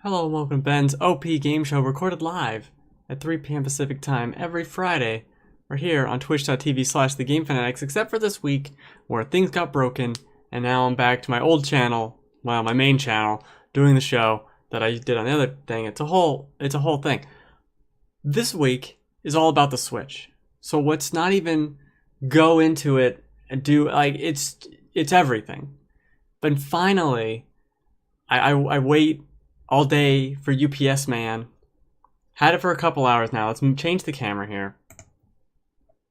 Hello and welcome to Ben's OP Game Show, recorded live at 3 p.m. Pacific Time every Friday. We're here on twitch.tv/thegamefanatics, except for this week where things got broken, and now I'm back to my old channel, well, my main channel, doing the show that I did on the other thing. It's a whole thing. This week is all about the Switch. So let's not even go into it and do, like, it's everything. But finally, I wait all day for UPS man. Had it for a couple hours now. Let's change the camera here.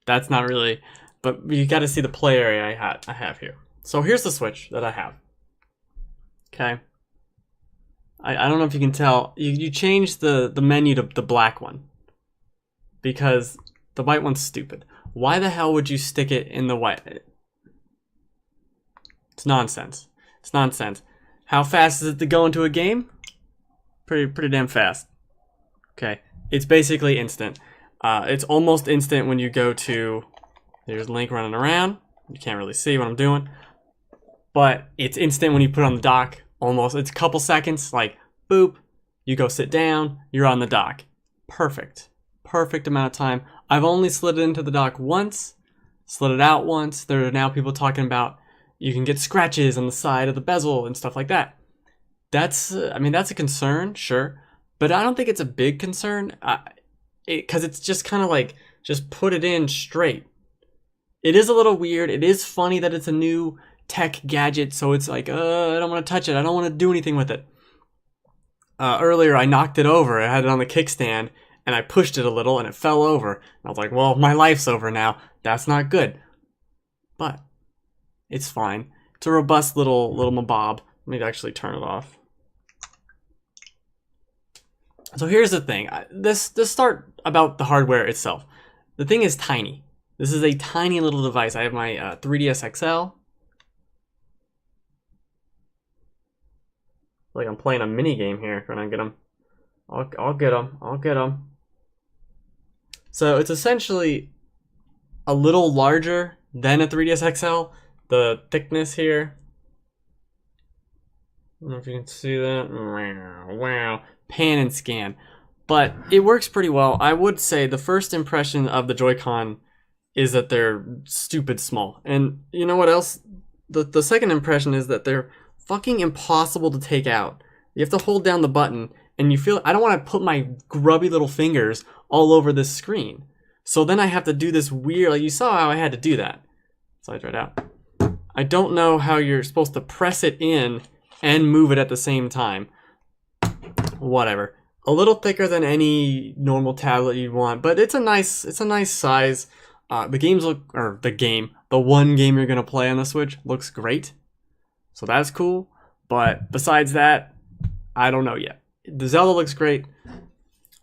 That's not really, but you got to see the play area I have here. So here's the Switch that I have. Okay. I don't know if you can tell. You change the menu to the black one because the white one's stupid. Why the hell would you stick it in the white? It's nonsense. It's nonsense. How fast is it to go into a game? Pretty damn fast. Okay, it's basically instant. It's almost instant when you go to. There's Link running around. You can't really see what I'm doing, but it's instant when you put it on the dock. Almost, it's a couple seconds. Like boop, you go sit down. You're on the dock. Perfect amount of time. I've only slid it into the dock once, slid it out once. There are now people talking about you can get scratches on the side of the bezel and stuff like that. That's a concern, sure, but I don't think it's a big concern, because it's just kind of like, just put it in straight. It is a little weird. It is funny that it's a new tech gadget, so it's like, I don't want to touch it. I don't want to do anything with it. Earlier, I knocked it over. I had it on the kickstand, and I pushed it a little, and it fell over. And I was like, well, my life's over now. That's not good. But it's fine. It's a robust little mabob. Let me actually turn it off. So here's the thing. Let's start about the hardware itself. The thing is tiny. This is a tiny little device. I have my 3DS XL. Like I'm playing a mini game here. Can I get them? I'll get them. I'll get them. So it's essentially a little larger than a 3DS XL. The thickness here. I don't know if you can see that. Wow. Pan and scan. But it works pretty well. I would say the first impression of the Joy-Con is that they're stupid small. And you know what else? The second impression is that they're fucking impossible to take out. You have to hold down the button and you feel, I don't want to put my grubby little fingers all over this screen. So then I have to do this weird, like you saw how I had to do that. Slides right out. I don't know how you're supposed to press it in and move it at the same time. Whatever. A little thicker than any normal tablet you'd want, but it's a nice size. The one game you're gonna play on the Switch looks great, so that's cool. But besides that, I don't know yet. The Zelda looks great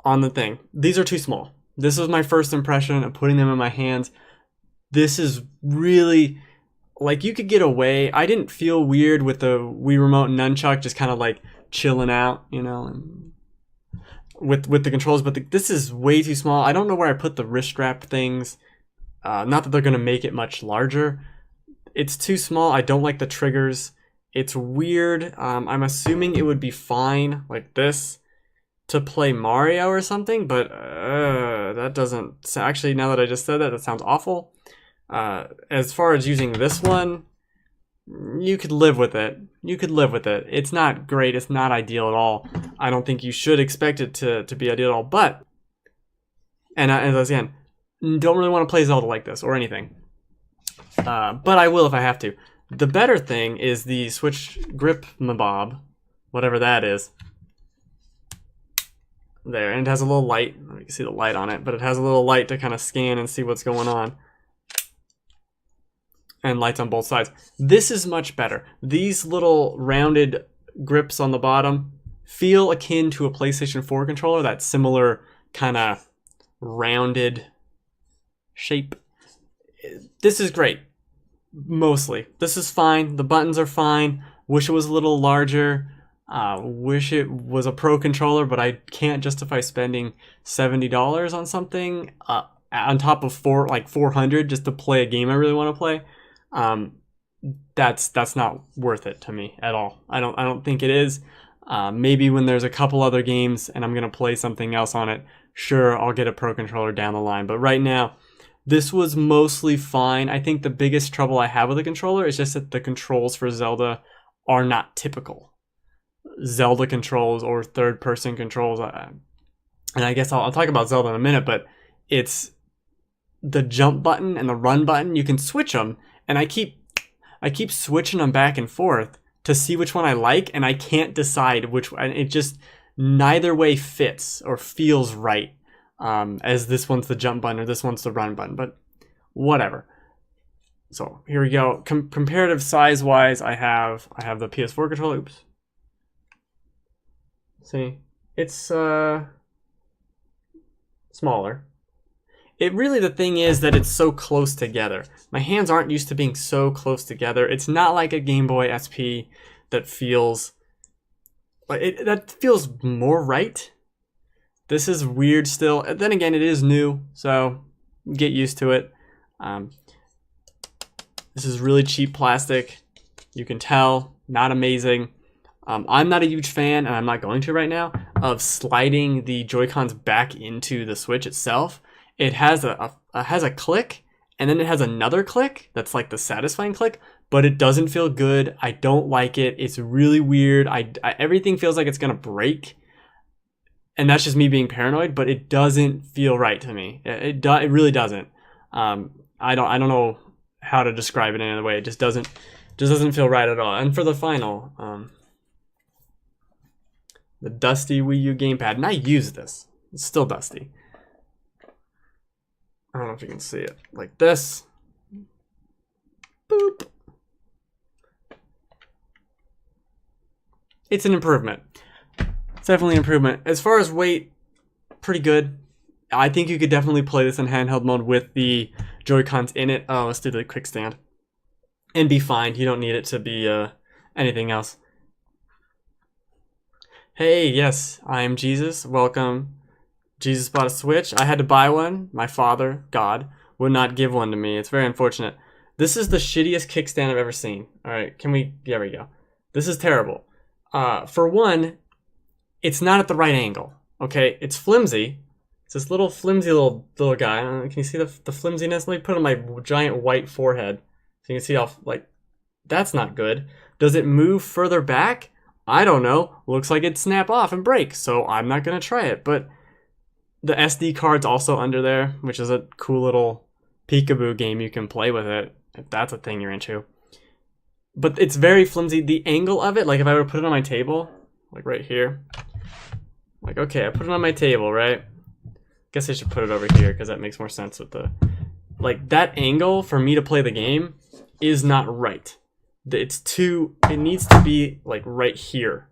on the thing. These are too small. This was my first impression of putting them in my hands. This is really, like, you could get away. I didn't feel weird with the Wii Remote and Nunchuck just kind of like chilling out, you know, and with the controls, but this is way too small. I don't know where I put the wrist strap things. Not that they're going to make it much larger. It's too small. I don't like the triggers. It's weird. I'm assuming it would be fine like this to play Mario or something, but that doesn't... Actually, now that I just said that, that sounds awful. As far as using this one, you could live with it. You could live with it. It's not great. It's not ideal at all. I don't think you should expect it to be ideal at all. But, and again, don't really want to play Zelda like this or anything. But I will if I have to. The better thing is the Switch Grip Mabob, whatever that is. There, and it has a little light. You can see the light on it, but it has a little light to kind of scan and see what's going on. And lights on both sides. This is much better. These little rounded grips on the bottom feel akin to a PlayStation 4 controller, that similar kind of rounded shape. This is great. Mostly. This is fine. The buttons are fine. Wish it was a little larger. Wish it was a Pro controller, but I can't justify spending $70 on something on top of $400 just to play a game I really want to play. That's not worth it to me at all. I don't think it is. Maybe when there's a couple other games and I'm going to play something else on it, sure, I'll get a Pro Controller down the line. But right now, this was mostly fine. I think the biggest trouble I have with the controller is just that the controls for Zelda are not typical Zelda controls or third-person controls. And I guess I'll talk about Zelda in a minute, but it's the jump button and the run button. You can switch them, and I keep switching them back and forth to see which one I like, and I can't decide which one. It just, neither way fits or feels right, as this one's the jump button or this one's the run button, but whatever. So here we go. Comparative size wise, I have the PS4 controller. Oops. See, it's smaller. It really, the thing is that it's so close together. My hands aren't used to being so close together. It's not like a Game Boy SP that feels more right. This is weird still. Then again, it is new, so get used to it. This is really cheap plastic. You can tell, not amazing. I'm not a huge fan, and I'm not going to right now, of sliding the Joy-Cons back into the Switch itself. It has a click, and then it has another click that's like the satisfying click, but it doesn't feel good. I don't like it. It's really weird. Everything feels like it's gonna break, and that's just me being paranoid. But it doesn't feel right to me. It really doesn't. I don't know how to describe it in any other way. It just doesn't feel right at all. And for the final, the dusty Wii U gamepad, and I use this. It's still dusty. I don't know if you can see it. Like this. Boop. It's an improvement. It's definitely an improvement. As far as weight, pretty good. I think you could definitely play this in handheld mode with the Joy-Cons in it. Oh, let's do the quick stand. And be fine. You don't need it to be anything else. Hey, yes, I am Jesus. Welcome. Jesus bought a Switch. I had to buy one. My father, God, would not give one to me. It's very unfortunate. This is the shittiest kickstand I've ever seen. All right, there we go. This is terrible. For one, it's not at the right angle. Okay, it's flimsy. It's this little flimsy little guy. I don't know, can you see the flimsiness? Let me put it on my giant white forehead so you can see how, like, that's not good. Does it move further back? I don't know. Looks like it'd snap off and break, so I'm not gonna try it. But the SD card's also under there, which is a cool little peekaboo game you can play with it, if that's a thing you're into. But it's very flimsy. The angle of it, like if I were to put it on my table, like right here, like, okay, I put it on my table, right? Guess I should put it over here because that makes more sense with the, like, that angle for me to play the game is not right. It needs to be like right here,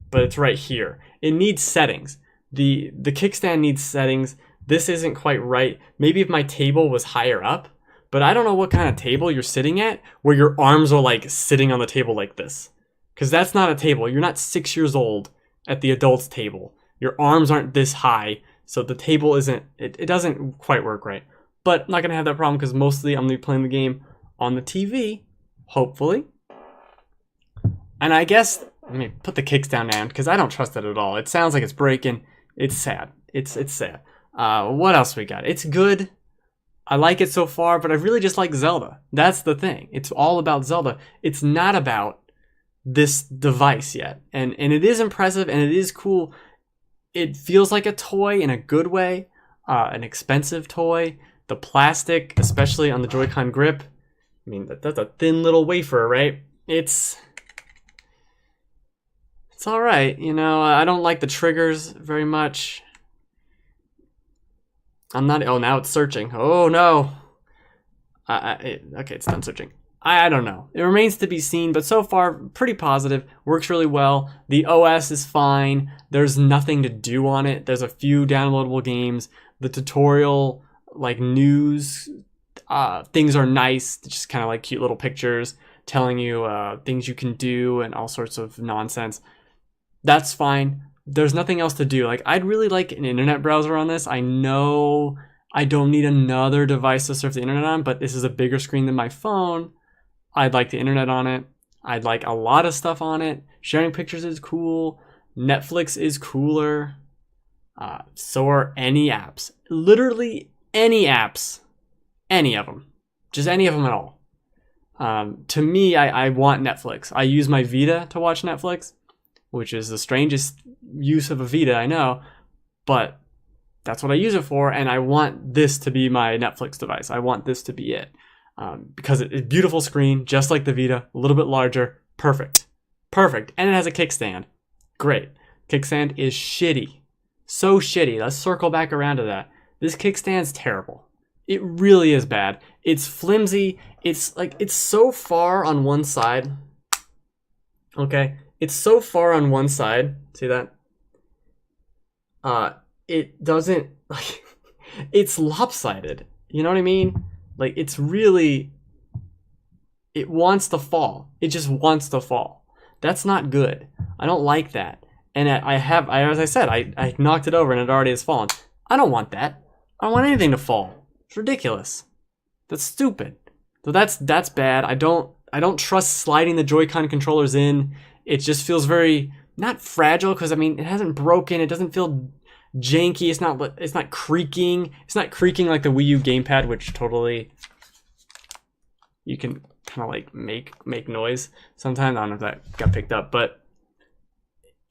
but it's right here. It needs settings. The kickstand needs settings. This isn't quite right. Maybe if my table was higher up, but I don't know what kind of table you're sitting at where your arms are like sitting on the table like this. Because that's not a table. You're not 6 years old at the adult's table. Your arms aren't this high, so the table isn't, it doesn't quite work right. But I'm not going to have that problem because mostly I'm going to be playing the game on the TV, hopefully. And I guess, let me put the kickstand down because I don't trust it at all. It sounds like it's breaking. It's sad. It's sad. What else we got? It's good. I like it so far, but I really just like Zelda. That's the thing. It's all about Zelda. It's not about this device yet. And it is impressive and it is cool. It feels like a toy in a good way, an expensive toy. The plastic, especially on the Joy-Con grip, I mean, that's a thin little wafer, right? It's all right. You know, I don't like the triggers very much. Oh, now it's searching. Oh, no. Okay, it's done searching. I don't know. It remains to be seen, but so far, pretty positive. Works really well. The OS is fine. There's nothing to do on it. There's a few downloadable games. The tutorial, like news, things are nice. Just kind of like cute little pictures telling you things you can do and all sorts of nonsense. That's fine. There's nothing else to do. Like, I'd really like an internet browser on this. I know I don't need another device to surf the internet on, but this is a bigger screen than my phone. I'd like the internet on it. I'd like a lot of stuff on it. Sharing pictures is cool. Netflix is cooler. So are any apps. Literally any apps. Any of them. Just any of them at all. To me, I want Netflix. I use my Vita to watch Netflix, which is the strangest use of a Vita, I know. But that's what I use it for, and I want this to be my Netflix device. I want this to be it. Because it's a beautiful screen, just like the Vita, a little bit larger. Perfect. Perfect. And it has a kickstand. Great. Kickstand is shitty. So shitty. Let's circle back around to that. This kickstand's terrible. It really is bad. It's flimsy. It's so far on one side. Okay. It's so far on one side. See that? It doesn't, like, it's lopsided. You know what I mean? Like, it's really, it wants to fall. It just wants to fall. That's not good. I don't like that. And as I said, I knocked it over and it already has fallen. I don't want that. I don't want anything to fall. It's ridiculous. That's stupid. So that's bad. I don't trust sliding the Joy-Con controllers in. It just feels very, not fragile, because I mean, it hasn't broken. It doesn't feel janky. It's not creaking. It's not creaking like the Wii U gamepad, which totally, you can kind of like make noise sometimes. I don't know if that got picked up, but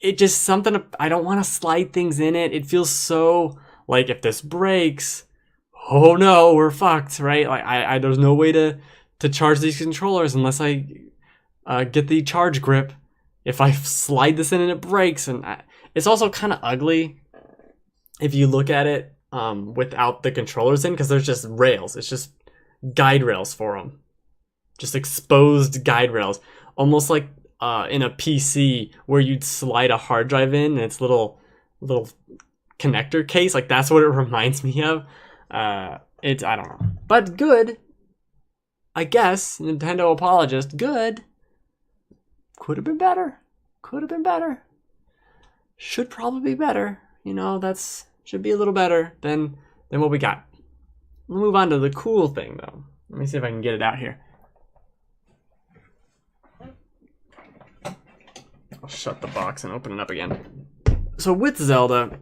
it just something, I don't want to slide things in it. It feels so like, if this breaks, oh no, we're fucked, right? Like there's no way to charge these controllers unless I get the charge grip. If I slide this in and it breaks, and it's also kind of ugly if you look at it without the controllers in, because there's just rails. It's just guide rails for them. Just exposed guide rails. Almost like in a PC where you'd slide a hard drive in and it's little connector case. Like, that's what it reminds me of. I don't know. But good. I guess. Nintendo apologist. Good. Could have been better. Could have been better. Should probably be better. You know, should be a little better than what we got. We'll move on to the cool thing, though. Let me see if I can get it out here. I'll shut the box and open it up again. So with Zelda,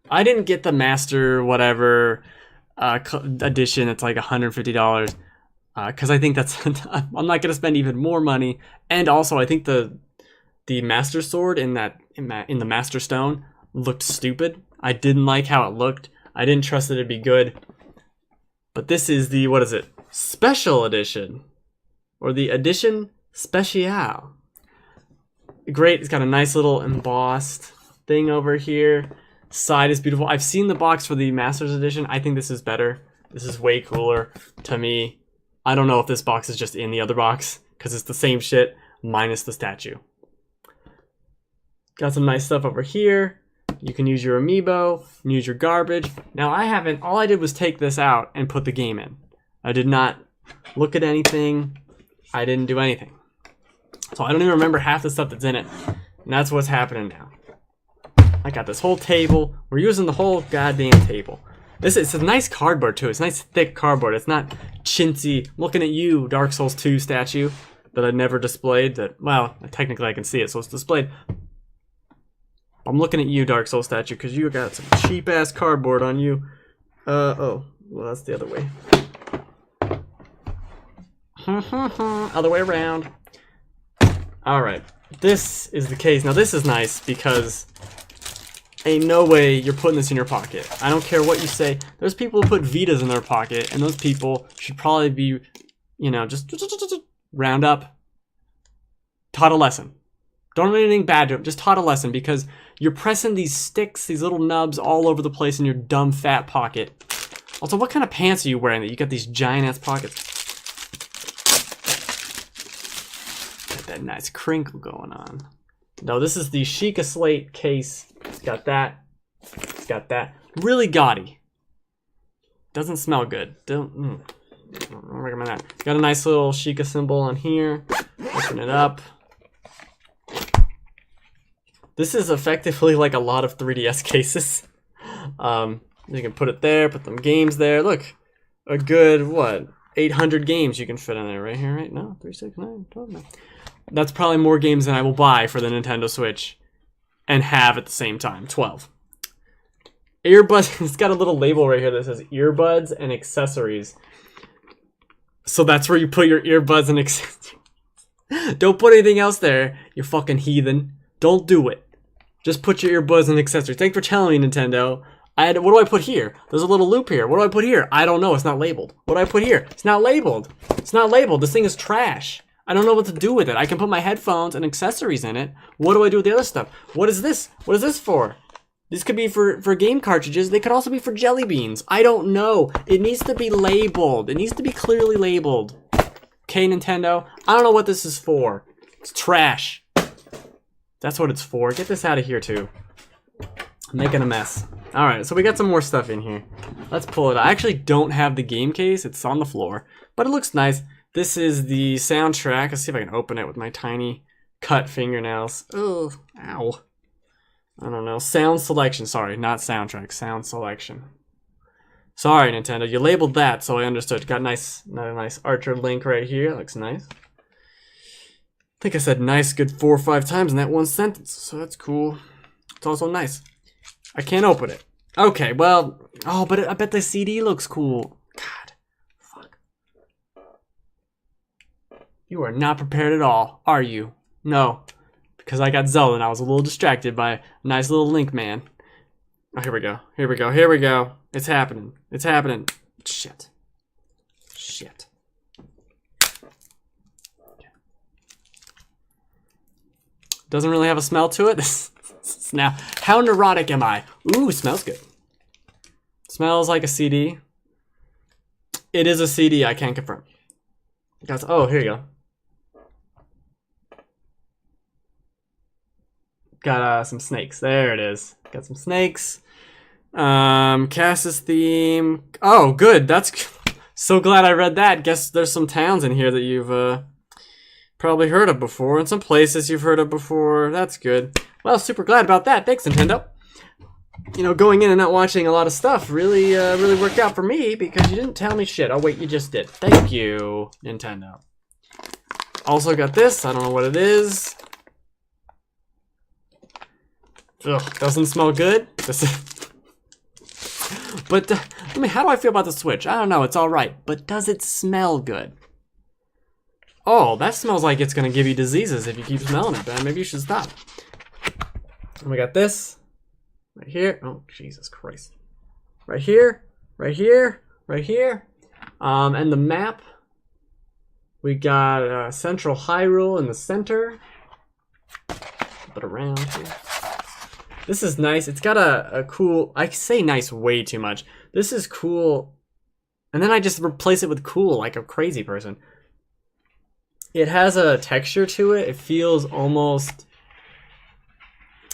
I didn't get the Master whatever edition. It's like $150. Because I think that's I'm not gonna spend even more money, and also I think the Master Sword in the Master Stone looked stupid. I didn't like how it looked. I didn't trust that it'd be good. But this is the, what is it? Special edition, or the edition special. Great. It's got a nice little embossed thing over here. Side is beautiful. I've seen the box for the Master's edition. I think this is better. This is way cooler to me. I don't know if this box is just in the other box, because it's the same shit minus the statue. Got some nice stuff over here. You can use your amiibo, use your garbage. Now all I did was take this out and put the game in. I did not look at anything. I didn't do anything. So I don't even remember half the stuff that's in it. And that's what's happening now. I got this whole table. We're using the whole goddamn table. It's a nice cardboard too. It's nice thick cardboard. It's not chintzy. I'm looking at you, Dark Souls 2 statue that I never displayed. Well, technically I can see it, so it's displayed. I'm looking at you, Dark Souls statue, because you got some cheap ass cardboard on you. Oh, well, that's the other way. Other way around. All right, this is the case. Now this is nice because ain't no way you're putting this in your pocket. I don't care what you say. There's people who put Vitas in their pocket, and those people should probably be, you know, just round up. Taught a lesson. Don't do anything bad to them. Just taught a lesson, because you're pressing these sticks, these little nubs all over the place in your dumb fat pocket. Also, what kind of pants are you wearing that you got these giant ass pockets? Got that nice crinkle going on. No, this is the Sheikah Slate case. It's got that. It's got that. Really gaudy. Doesn't smell good. Don't recommend that. Got a nice little Sheikah symbol on here. Open it up. This is effectively like a lot of 3DS cases. You can put it there, put them games there. Look, a good, what, 800 games you can fit in there right here, right? No, 3, 6, 9, 12, 9. That's probably more games than I will buy for the Nintendo Switch and have at the same time. 12. Earbuds. It's got a little label right here that says earbuds and accessories. So that's where you put your earbuds and accessories. Don't put anything else there, you fucking heathen. Don't do it. Just put your earbuds and accessories. Thanks for telling me, Nintendo. What do I put here? There's a little loop here. What do I put here? I don't know. It's not labeled. What do I put here? It's not labeled. It's not labeled. This thing is trash. I don't know what to do with it. I can put my headphones and accessories in it. What do I do with the other stuff? What is this? What is this for? This could be for game cartridges. They could also be for jelly beans. I don't know. It needs to be labeled. It needs to be clearly labeled. Okay, Nintendo? I don't know what this is for. It's trash. That's what it's for. Get this out of here, too. I'm making a mess. Alright, so we got some more stuff in here. Let's pull it out. I actually don't have the game case. It's on the floor. But it looks nice. This is the soundtrack. Let's see if I can open it with my tiny cut fingernails. Oh, ow. I don't know. Sound selection. Sorry, not soundtrack. Sound selection. Sorry, Nintendo. You labeled that, so I understood. Got another nice Archer Link right here. That looks nice. I think I said nice good 4 or 5 times in that one sentence, so that's cool. It's also nice. I can't open it. Okay, well... Oh, but I bet the CD looks cool. God. Fuck. You are not prepared at all, are you? No. Because I got Zelda and I was a little distracted by a nice little Link man. Oh, here we go. Here we go. Here we go. It's happening. It's happening. Shit. Shit. Doesn't really have a smell to it. Now, how neurotic am I? Ooh, smells good. Smells like a CD. It is a CD, I can confirm. Oh, here you go. Got some snakes. There it is. Got some snakes. Cass's theme. Oh, good. That's so glad I read that. Guess there's some towns in here that you've probably heard of before, and some places you've heard of before. That's good. Well, super glad about that. Thanks, Nintendo. You know, going in and not watching a lot of stuff really worked out for me because you didn't tell me shit. Oh, wait, you just did. Thank you, Nintendo. Also got this. I don't know what it is. Ugh, doesn't smell good. But, I mean, how do I feel about the Switch? I don't know. It's all right. But does it smell good? Oh, that smells like it's going to give you diseases if you keep smelling it, Ben. Maybe you should stop. And we got this. Right here. Oh, Jesus Christ. Right here. Right here. Right here. And the map. We got Central Hyrule in the center. Flip it around here. This is nice. It's got a cool... I say nice way too much. This is cool. And then I just replace it with cool like a crazy person. It has a texture to it. It feels almost...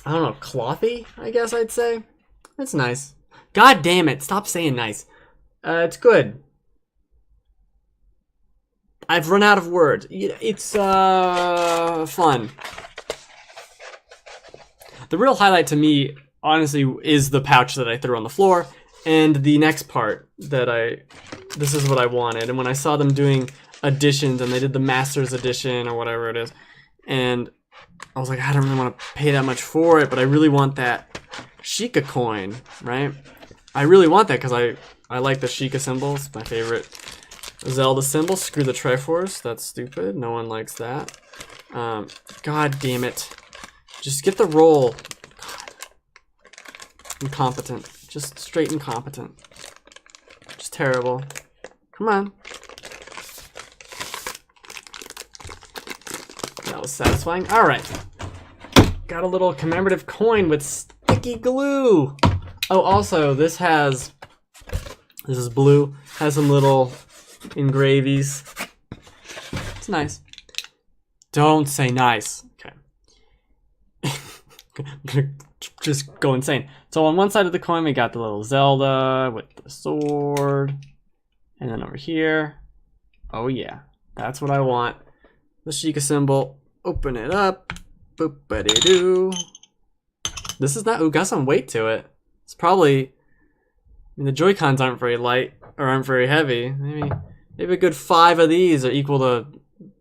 I don't know, clothy, I guess I'd say. It's nice. God damn it. Stop saying nice. It's good. I've run out of words. It's fun. The real highlight to me, honestly, is the pouch that I threw on the floor, and the next part that this is what I wanted. And when I saw them doing editions, and they did the Masters edition, or whatever it is, and I was like, I don't really want to pay that much for it, but I really want that Sheikah coin, right? I really want that, because I like the Sheikah symbols, my favorite Zelda symbol. Screw the Triforce, that's stupid, no one likes that. God damn it. Just get the roll. God. Incompetent. Just straight incompetent. Just terrible. Come on. That was satisfying. Alright. Got a little commemorative coin with sticky glue. Oh, also, this is blue. Has some little engravies. It's nice. Don't say nice. Just go insane. So on one side of the coin we got the little Zelda with the sword, and then over here, oh yeah, that's what I want. The Sheikah symbol. Open it up. Boop-a-dee-doo. This is not. Ooh, got some weight to it. It's probably. I mean, the Joy-Cons aren't very light or aren't very heavy. Maybe a good 5 of these are equal to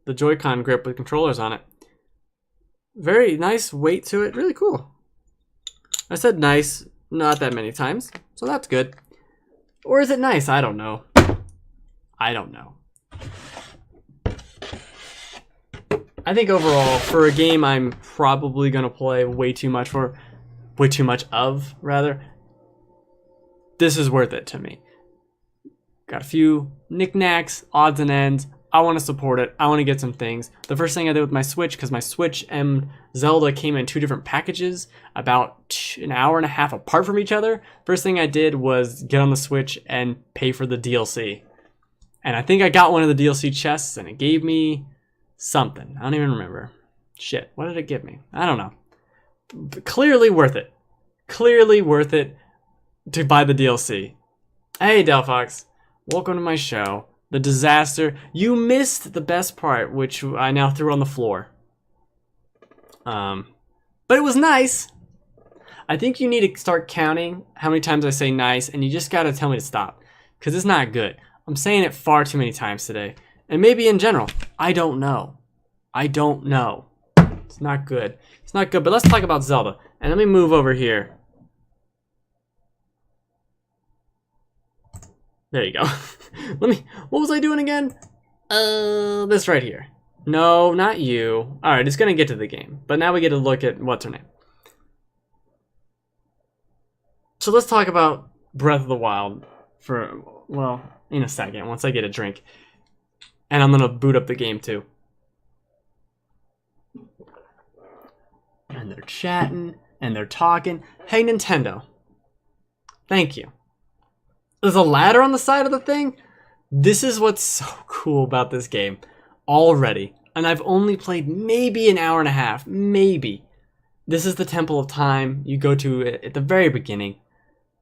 the Joy-Con grip with controllers on it. Very nice weight to it. Really cool. I said nice not that many times, so that's good. Or is it nice? I don't know. I don't know. I think overall, for a game I'm probably going to play way too much of, rather, this is worth it to me. Got a few knickknacks, odds and ends. I want to support it. I want to get some things. The first thing I did with my Switch, because my Switch and Zelda came in 2 different packages, about an hour and a half apart from each other. First thing I did was get on the Switch and pay for the DLC. And I think I got one of the DLC chests, and it gave me something. I don't even remember. Shit, what did it give me? I don't know. But clearly worth it. Clearly worth it to buy the DLC. Hey, Delphox. Welcome to my show. The disaster. You missed the best part, which I now threw on the floor. But it was nice. I think you need to start counting how many times I say nice, and you just gotta tell me to stop. Because it's not good. I'm saying it far too many times today. And maybe in general. I don't know. I don't know. It's not good. It's not good, but let's talk about Zelda. And let me move over here. There you go. What was I doing again? This right here. No, not you. Alright, it's gonna get to the game. But now we get to look at, what's her name? So let's talk about Breath of the Wild for, well, in a second, once I get a drink. And I'm gonna boot up the game too. And they're chatting, and they're talking. Hey, Nintendo. Thank you. There's a ladder on the side of the thing? This is what's so cool about this game already. And I've only played maybe an hour and a half. Maybe. This is the Temple of Time you go to at the very beginning.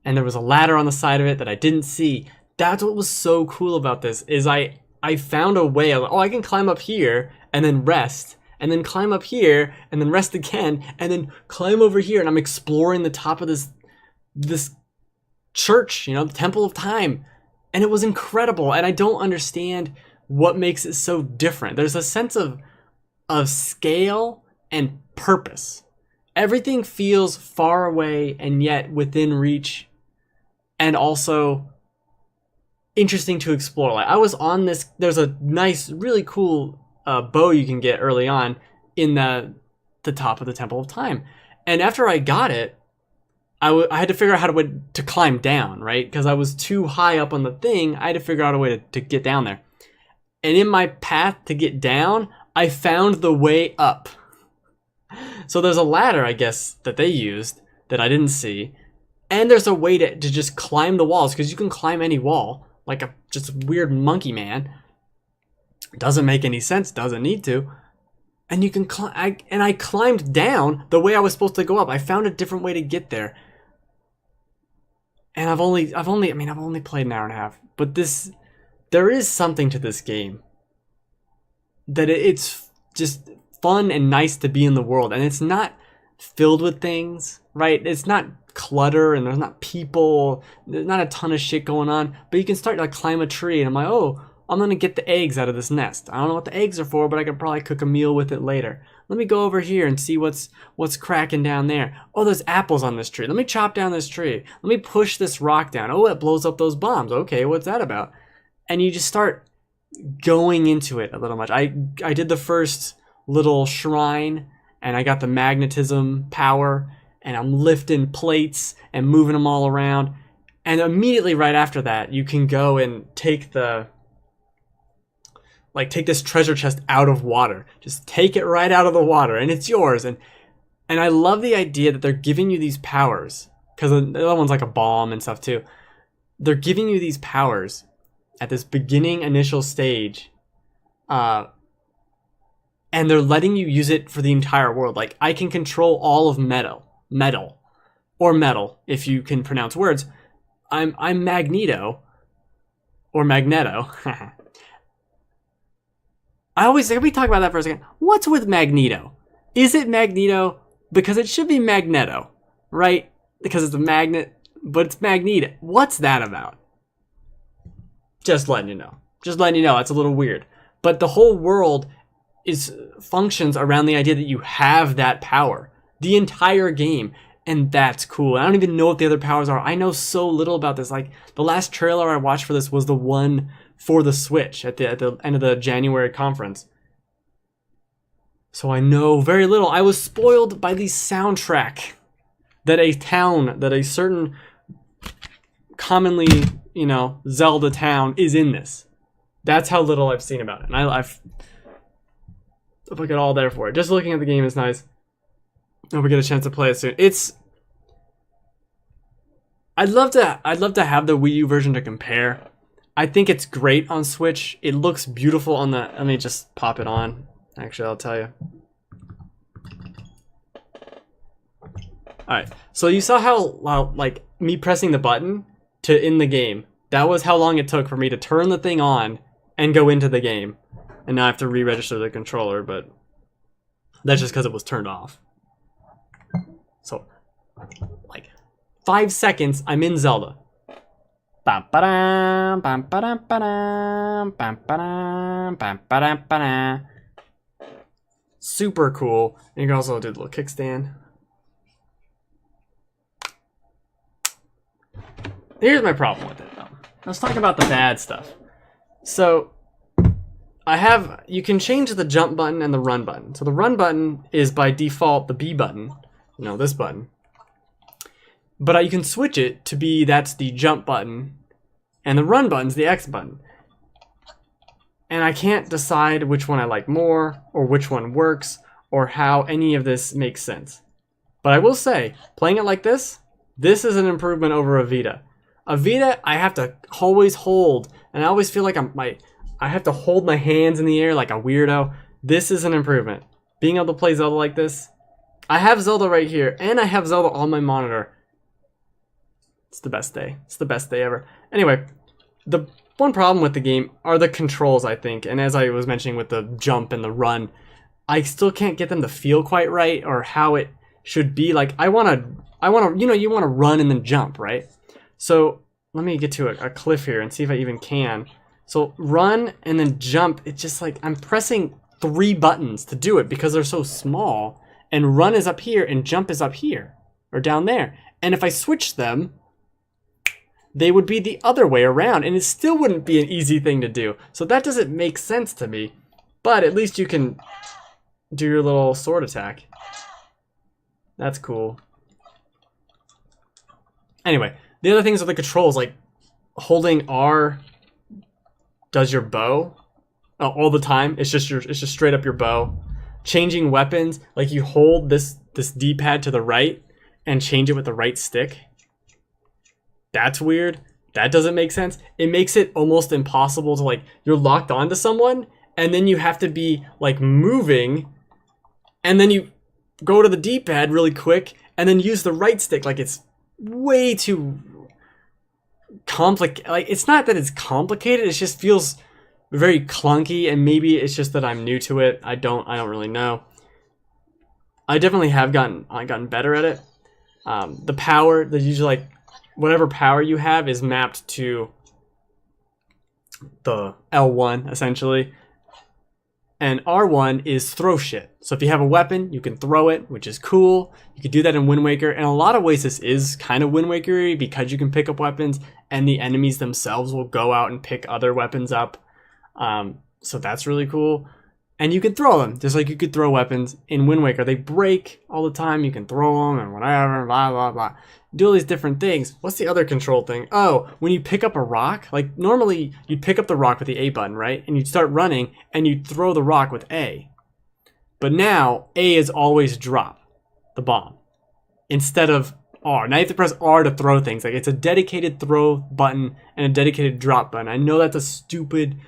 And there was a ladder on the side of it that I didn't see. That's what was so cool about this, is I found a way. Oh, I can climb up here and then rest. And then climb up here and then rest again. And then climb over here. And I'm exploring the top of this church, you know, the Temple of Time. And it was incredible. And I don't understand what makes it so different. There's a sense of scale and purpose. Everything feels far away and yet within reach, and also interesting to explore. Like, I was on this, there's a nice, really cool bow you can get early on in the top of the Temple of Time. And after I got it, I had to figure out how to climb down, right? Because I was too high up on the thing. I had to figure out a way to get down there. And in my path to get down, I found the way up. So there's a ladder, I guess, that they used that I didn't see. And there's a way to just climb the walls, because you can climb any wall, like a just weird monkey man. Doesn't make any sense, doesn't need to. And you can I climbed down the way I was supposed to go up. I found a different way to get there. And I've only played an hour and a half, but there is something to this game that it's just fun and nice to be in the world, and it's not filled with things, right? It's not clutter, and there's not people, there's not a ton of shit going on, but you can start to climb a tree, and I'm like, oh, I'm gonna get the eggs out of this nest. I don't know what the eggs are for, but I could probably cook a meal with it later. Let me go over here and see what's cracking down there. Oh, there's apples on this tree. Let me chop down this tree. Let me push this rock down. Oh, it blows up those bombs. Okay, what's that about? And you just start going into it a little much. I did the first little shrine, and I got the magnetism power, and I'm lifting plates and moving them all around. And immediately right after that, you can go and take this treasure chest out of water. Just take it right out of the water, and it's yours. And I love the idea that they're giving you these powers, because the other one's like a bomb and stuff too. They're giving you these powers at this beginning initial stage, and they're letting you use it for the entire world. Like, I can control all of metal, or metal, if you can pronounce words. I'm Magneto, or Magneto. Let me talk about that for a second. What's with Magneto? Is it Magneto? Because it should be Magneto, right? Because it's a magnet, but it's Magneto. What's that about? Just letting you know. It's a little weird. But the whole world functions around the idea that you have that power the entire game, and that's cool. I don't even know what the other powers are. I know so little about this. Like, the last trailer I watched for this was the one for the Switch at the end of the January conference. So I know very little. I was spoiled by the soundtrack that a certain commonly, Zelda town is in this. That's how little I've seen about it. And I've look at all there for it. Just looking at the game is nice. I hope we get a chance to play it soon. I'd love to have the Wii U version to compare. I think it's great on Switch. It looks beautiful on the. Let me just pop it on. Actually, I'll tell you. All right. So you saw how like me pressing the button to end the game. That was how long it took for me to turn the thing on and go into the game. And now I have to re-register the controller, but that's just because it was turned off. So, like, 5 seconds, I'm in Zelda. Super cool. And you can also do the little kickstand. Here's my problem with it, though. Let's talk about the bad stuff. So, you can change the jump button and the run button. So the run button is by default the B button. This button. But you can switch it to be that's the jump button, and the run button's the X button. And I can't decide which one I like more, or which one works, or how any of this makes sense. But I will say, playing it like this is an improvement over a Vita. A Vita, I have to always hold, and I always feel like I have to hold my hands in the air like a weirdo. This is an improvement. Being able to play Zelda like this. I have Zelda right here, and I have Zelda on my monitor. It's the best day. It's the best day ever. Anyway, the one problem with the game are the controls, I think. And as I was mentioning with the jump and the run, I still can't get them to feel quite right, or how it should be. Like, you want to run and then jump, right? So let me get to a cliff here and see if I even can. So run and then jump, it's just like I'm pressing 3 buttons to do it because they're so small, and run is up here and jump is up here or down there. And if I switch them, they would be the other way around, and it still wouldn't be an easy thing to do. So that doesn't make sense to me, but at least you can do your little sword attack. That's cool. Anyway, the other things are the controls, like holding R does your bow all the time. It's just straight up your bow. Changing weapons, like you hold this D-pad to the right and change it with the right stick. That's weird. That doesn't make sense. It makes it almost impossible to, like, you're locked onto someone and then you have to be like moving, and then you go to the D-pad really quick and then use the right stick. Like, it's way too complicated. Like, it's not that it's complicated, it just feels very clunky, and maybe it's just that I'm new to it. I don't really know. I definitely have gotten better at it. The power, usually like whatever power you have is mapped to the L1 essentially. And R1 is throw shit. So if you have a weapon, you can throw it, which is cool. You can do that in Wind Waker. In a lot of ways, this is kind of Wind Waker-y because you can pick up weapons, and the enemies themselves will go out and pick other weapons up. So that's really cool. And you can throw them, just like you could throw weapons in Wind Waker. They break all the time. You can throw them and whatever, blah, blah, blah. Do all these different things. What's the other control thing? Oh, when you pick up a rock, like normally you'd pick up the rock with the A button, right? And you'd start running and you'd throw the rock with A. But now A is always drop the bomb instead of R. Now you have to press R to throw things. Like, it's a dedicated throw button and a dedicated drop button. I know that's a stupid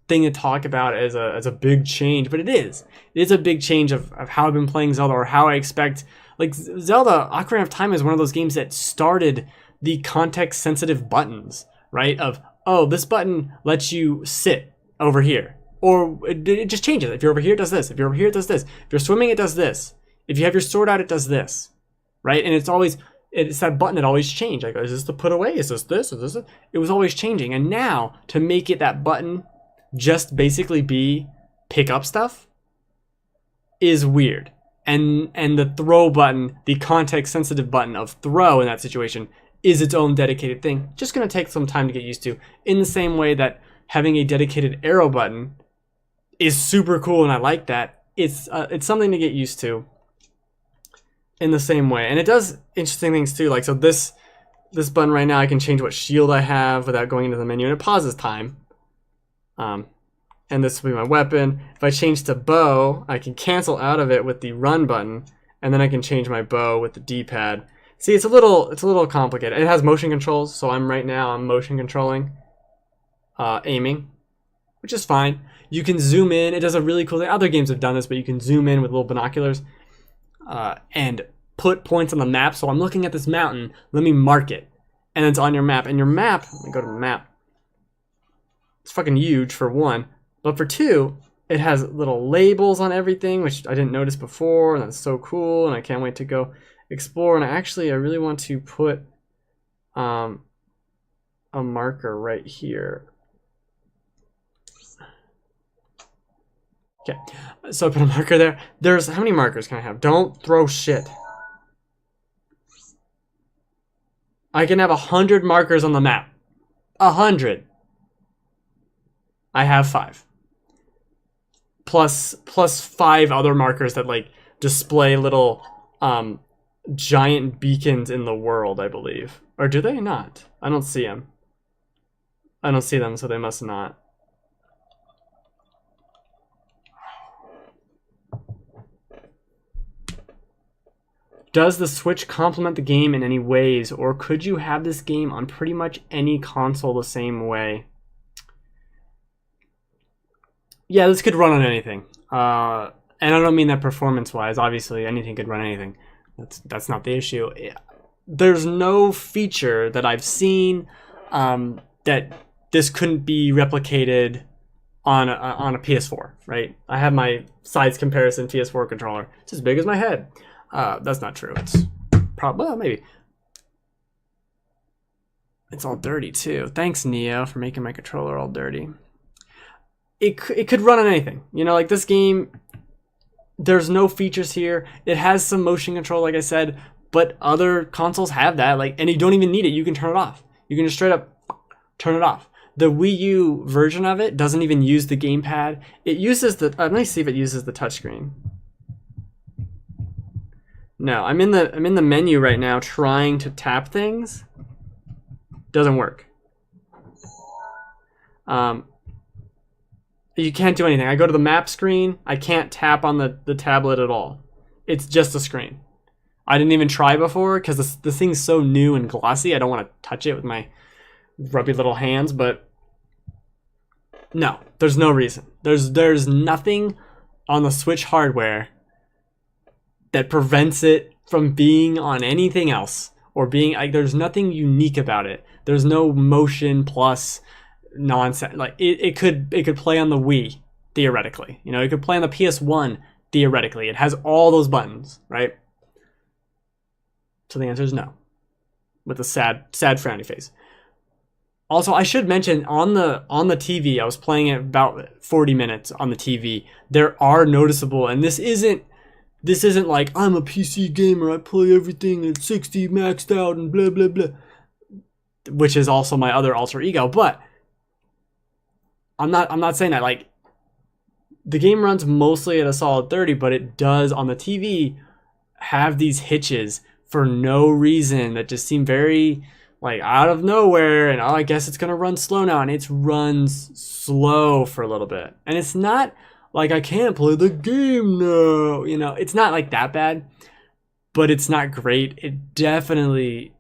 thing to talk about as a big change, but it is. It is a big change of how I've been playing Zelda, or how I expect. Like, Zelda Ocarina of Time is one of those games that started the context-sensitive buttons, right? Of, oh, this button lets you sit over here. Or it just changes. If you're over here, it does this. If you're over here, it does this. If you're swimming, it does this. If you have your sword out, it does this, right? And it's that button that always changed. Like, is this to put away? Is this this? Is this? It was always changing. And now, to make it that button just basically be pick up stuff, is weird. And the throw button, the context sensitive button of throw in that situation, is its own dedicated thing. Just going to take some time to get used to, in the same way that having a dedicated arrow button is super cool and I like that. It's something to get used to in the same way. And it does interesting things too. Like, so this button right now, I can change what shield I have without going into the menu, and it pauses time. And this will be my weapon. If I change to bow, I can cancel out of it with the run button, and then I can change my bow with the D-pad. See, it's a little complicated. It has motion controls, so I'm motion controlling, aiming, which is fine. You can zoom in. It does a really cool thing. Other games have done this, but you can zoom in with little binoculars and put points on the map. So I'm looking at this mountain. Let me mark it, and it's on your map. And your map, let me go to the map. It's fucking huge for one. But for two, it has little labels on everything, which I didn't notice before, and that's so cool, and I can't wait to go explore. And I really want to put a marker right here. Okay, so I put a marker there. There's, how many markers can I have? Don't throw shit. I can have 100 markers on the map. 100. I have 5. Plus 5 other markers that like display little giant beacons in the world, I believe. Or do they not? I don't see them. I don't see them, so they must not. Does the Switch complement the game in any ways, or could you have this game on pretty much any console the same way? Yeah, this could run on anything. And I don't mean that performance-wise. Obviously, anything could run anything. That's not the issue. There's no feature that I've seen that this couldn't be replicated on a PS4, right? I have my size comparison PS4 controller. It's as big as my head. That's not true. It's probably, well, maybe. It's all dirty too. Thanks, Neo, for making my controller all dirty. It could run on anything. You know, like this game, there's no features here. It has some motion control, like I said, but other consoles have that. Like, and you don't even need it. You can turn it off. You can just straight up turn it off. The Wii U version of it doesn't even use the gamepad. It uses the. Let me see if it uses the touchscreen. No, I'm in the menu right now trying to tap things. Doesn't work. You can't do anything. I go to the map screen. I can't tap on the tablet at all. It's just a screen. I didn't even try before because this thing's so new and glossy. I don't want to touch it with my grubby little hands, but no, there's no reason. There's nothing on the Switch hardware that prevents it from being on anything else or being like, there's nothing unique about it. There's no motion plus nonsense. Like it could play on the Wii theoretically. You know, it could play on the PS1 theoretically. It has all those buttons, right? So the answer is no, with a sad frowny face. Also, I should mention on the TV, I was playing it about 40 minutes on the TV. There are noticeable, and this isn't like I'm a PC gamer, I play everything at 60 maxed out and blah blah blah, which is also my other alter ego. But I'm not saying that. Like, the game runs mostly at a solid 30, but it does on the TV have these hitches for no reason that just seem very like out of nowhere, and oh, I guess it's gonna run slow now, and it runs slow for a little bit. And it's not like I can't play the game now, you know, it's not like that bad, but it's not great. It definitely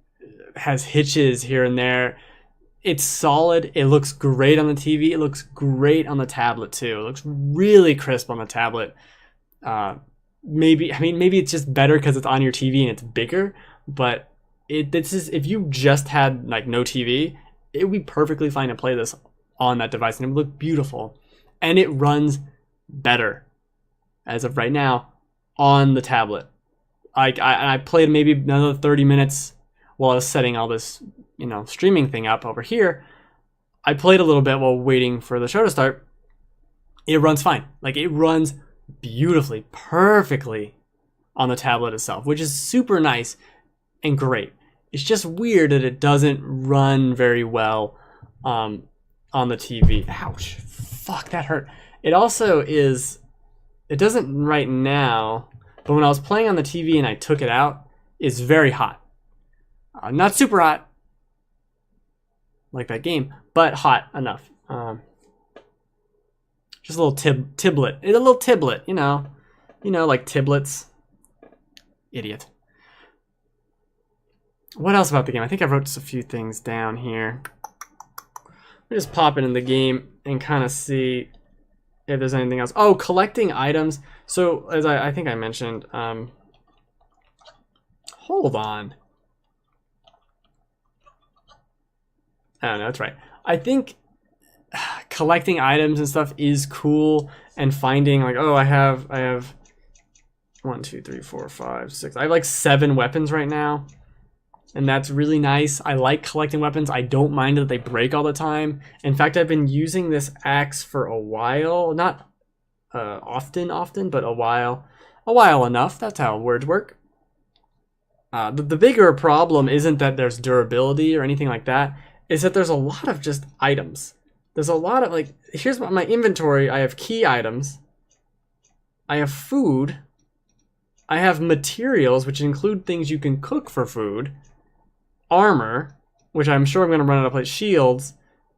has hitches here and there. It's solid. It looks great on the TV. It looks great on the tablet too. It looks really crisp on the tablet. Maybe it's just better because it's on your TV and it's bigger. But this is, if you just had like no TV, it would be perfectly fine to play this on that device and it would look beautiful. And it runs better as of right now on the tablet. I played maybe another 30 minutes while I was setting all this, you know, streaming thing up over here. I played a little bit while waiting for the show to start. It runs fine. Like, it runs beautifully, perfectly on the tablet itself, which is super nice and great. It's just weird that it doesn't run very well on the TV. Ouch. Fuck, that hurt. It also is, it doesn't right now, but when I was playing on the TV and I took it out, it's very hot. Not super hot, like that game, but hot enough. Just a little tiblet. It's a little tiblet, you know, like tiblets. Idiot. What else about the game? I think I wrote just a few things down here. We just pop it in the game and kind of see if there's anything else. Oh, collecting items. So as I think I mentioned, hold on. Oh no, that's right. I think collecting items and stuff is cool, and finding like, oh, I have 1, 2, 3, 4, 5, 6. I have like 7 weapons right now. And that's really nice. I like collecting weapons. I don't mind that they break all the time. In fact, I've been using this axe for a while. Not often, but a while. A while enough. That's how words work. The bigger problem isn't that there's durability or anything like that. It's that there's a lot of just items. There's a lot of, like, here's my inventory. I have key items. I have food. I have materials, which include things you can cook for food. Armor, which I'm sure I'm going to run out of place. Shields,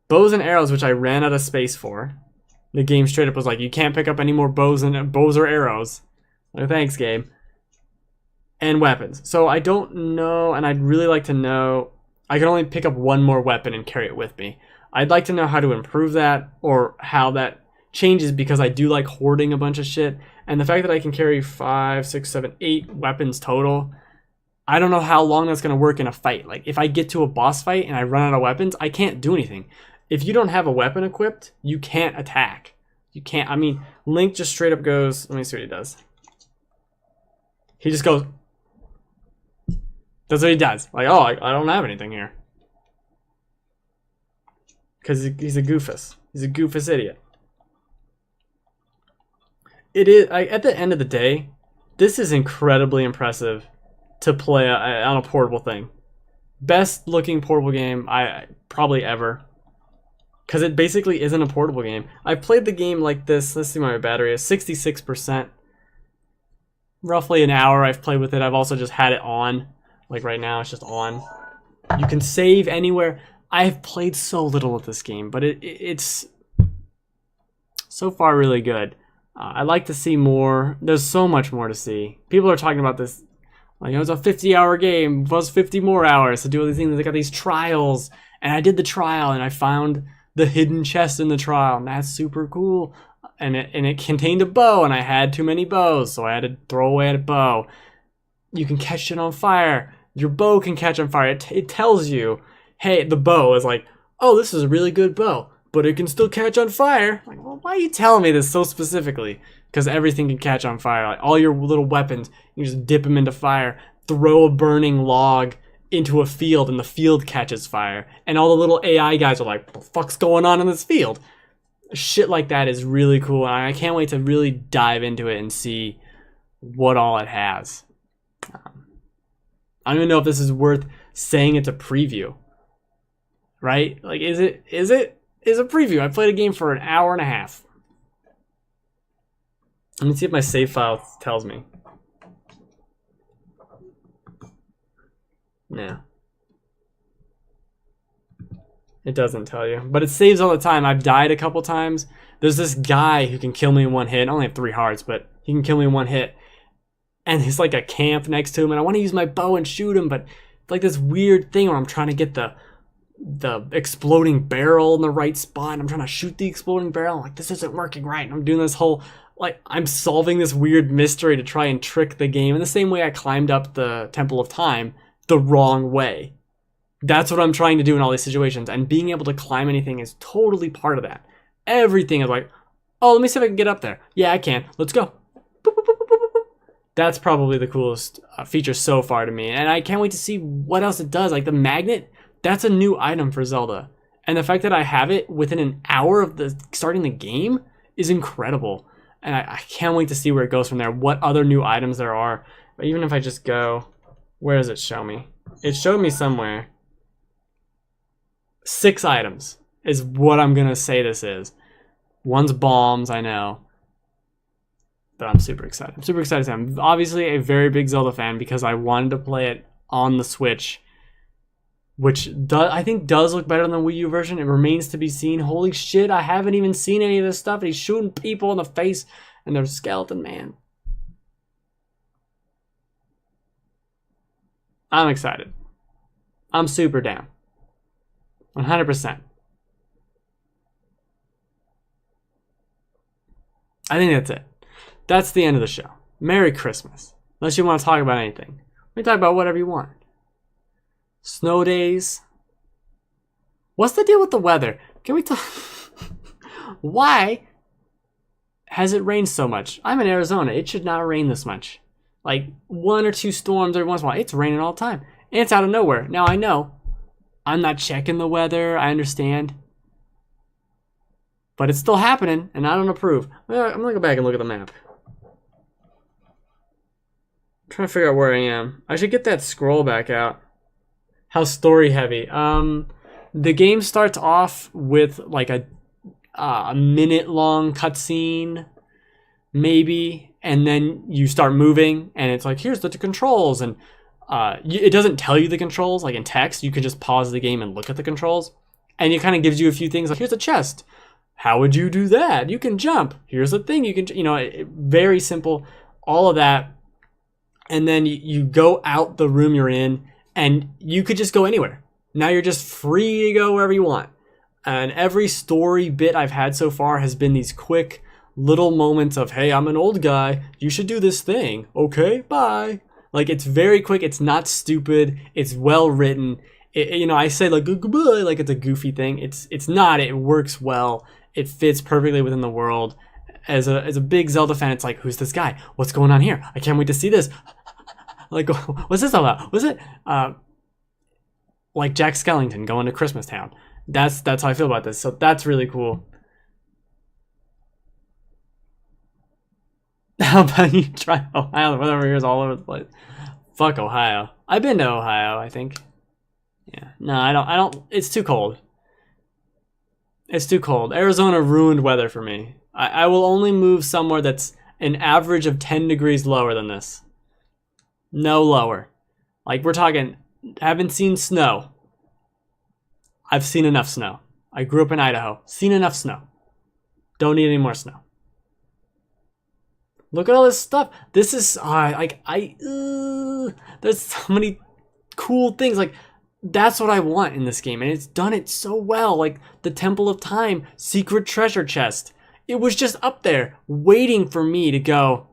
bows and arrows, which I ran out of space for. The game straight up was like, you can't pick up any more bows or arrows. Like, thanks, game. And weapons. So I don't know, and I'd really like to know. I can only pick up 1 more weapon and carry it with me. I'd like to know how to improve that, or how that changes, because I do like hoarding a bunch of shit. And the fact that I can carry 5, 6, 7, 8 weapons total, I don't know how long that's going to work in a fight. Like, if I get to a boss fight and I run out of weapons, I can't do anything. If you don't have a weapon equipped, you can't attack. You can't. I mean, Link just straight up goes, let me see what he does. He just goes. That's what he does. Like, oh, I don't have anything here. Because he's a goofus. He's a goofus idiot. It is, at the end of the day, this is incredibly impressive to play on a portable thing. Best looking portable game I probably ever. Because it basically isn't a portable game. I've played the game like this. Let's see, my battery is 66%. Roughly an hour I've played with it. I've also just had it on. Like right now, it's just on. You can save anywhere. I've played so little with this game, but it's so far really good. I'd like to see more. There's so much more to see. People are talking about this. Like, it was a 50-hour game, plus 50 more hours to do all these things. They got these trials, and I did the trial, and I found the hidden chest in the trial, and that's super cool. And it contained a bow, and I had too many bows, so I had to throw away a bow. You can catch shit on fire. Your bow can catch on fire. It tells you, hey, the bow is like, oh, this is a really good bow, but it can still catch on fire. Like, well, why are you telling me this so specifically? Because everything can catch on fire. Like, all your little weapons, you just dip them into fire, throw a burning log into a field, and the field catches fire. And all the little AI guys are like, what the fuck's going on in this field? Shit like that is really cool, and I can't wait to really dive into it and see what all it has. I don't even know if this is worth saying it's a preview. Right? Like, is it a preview? I played a game for an hour and a half. Let me see if my save file tells me. No. It doesn't tell you. But it saves all the time. I've died a couple times. There's this guy who can kill me in one hit. I only have 3 hearts, but he can kill me in one hit. And there's like a camp next to him, and I want to use my bow and shoot him, but it's like this weird thing where I'm trying to get the exploding barrel in the right spot, and I'm trying to shoot the exploding barrel. I'm like, this isn't working right. And I'm doing this whole, like, I'm solving this weird mystery to try and trick the game in the same way I climbed up the Temple of Time the wrong way. That's what I'm trying to do in all these situations, and being able to climb anything is totally part of that. Everything is like, oh, let me see if I can get up there. Yeah, I can. Let's go. Boop, boop, boop, boop, boop, boop. That's probably the coolest feature so far to me, and I can't wait to see what else it does. Like the magnet, that's a new item for Zelda, and the fact that I have it within an hour of starting the game is incredible. and I can't wait to see where it goes from there, what other new items there are. But even if I just go, where does it show me? It showed me somewhere. 6 items is what I'm gonna say this is. One's bombs, I know. But I'm super excited. I'm super excited. I'm obviously a very big Zelda fan because I wanted to play it on the Switch, which I think does look better than the Wii U version. It remains to be seen. Holy shit, I haven't even seen any of this stuff. He's shooting people in the face and there's Skeleton Man. I'm excited. I'm super down. 100%. I think that's it. That's the end of the show. Merry Christmas. Unless you want to talk about anything. We can talk about whatever you want. Snow days. What's the deal with the weather? Can we talk? Why has it rained so much? I'm in Arizona. It should not rain this much. Like 1 or 2 storms every once in a while. It's raining all the time. And it's out of nowhere. Now I know. I'm not checking the weather. I understand. But it's still happening, and I don't approve. I'm going to go back and look at the map. I'm trying to figure out where I am. I should get that scroll back out. How story heavy. The game starts off with like a minute long cutscene, maybe, and then you start moving, and it's like, here's the controls, and it doesn't tell you the controls like in text. You can just pause the game and look at the controls, and it kind of gives you a few things like, here's a chest. How would you do that? You can jump. Here's the thing. You can, very simple, all of that. And then you go out the room you're in, and you could just go anywhere. Now you're just free to go wherever you want. And every story bit I've had so far has been these quick little moments of, hey, I'm an old guy. You should do this thing. Okay, bye. Like, it's very quick. It's not stupid. It's well written. I say like goodbye, like it's a goofy thing. It's not. It works well. It fits perfectly within the world. As a big Zelda fan, it's like, who's this guy? What's going on here? I can't wait to see this. Like, what's this all about? Was it like Jack Skellington going to Christmas Town? That's how I feel about this. So that's really cool. How about you try Ohio? The weather over here is all over the place. Fuck Ohio. I've been to Ohio, I think. Yeah. No, I don't. It's too cold. It's too cold. Arizona ruined weather for me. I will only move somewhere that's an average of 10 degrees lower than this. No lower. Like, we're talking, haven't seen snow. I've seen enough snow. I grew up in Idaho. Seen enough snow. Don't need any more snow. Look at all this stuff. This is, there's so many cool things. Like, that's what I want in this game, and it's done it so well. Like, the Temple of Time secret treasure chest. It was just up there, waiting for me to go,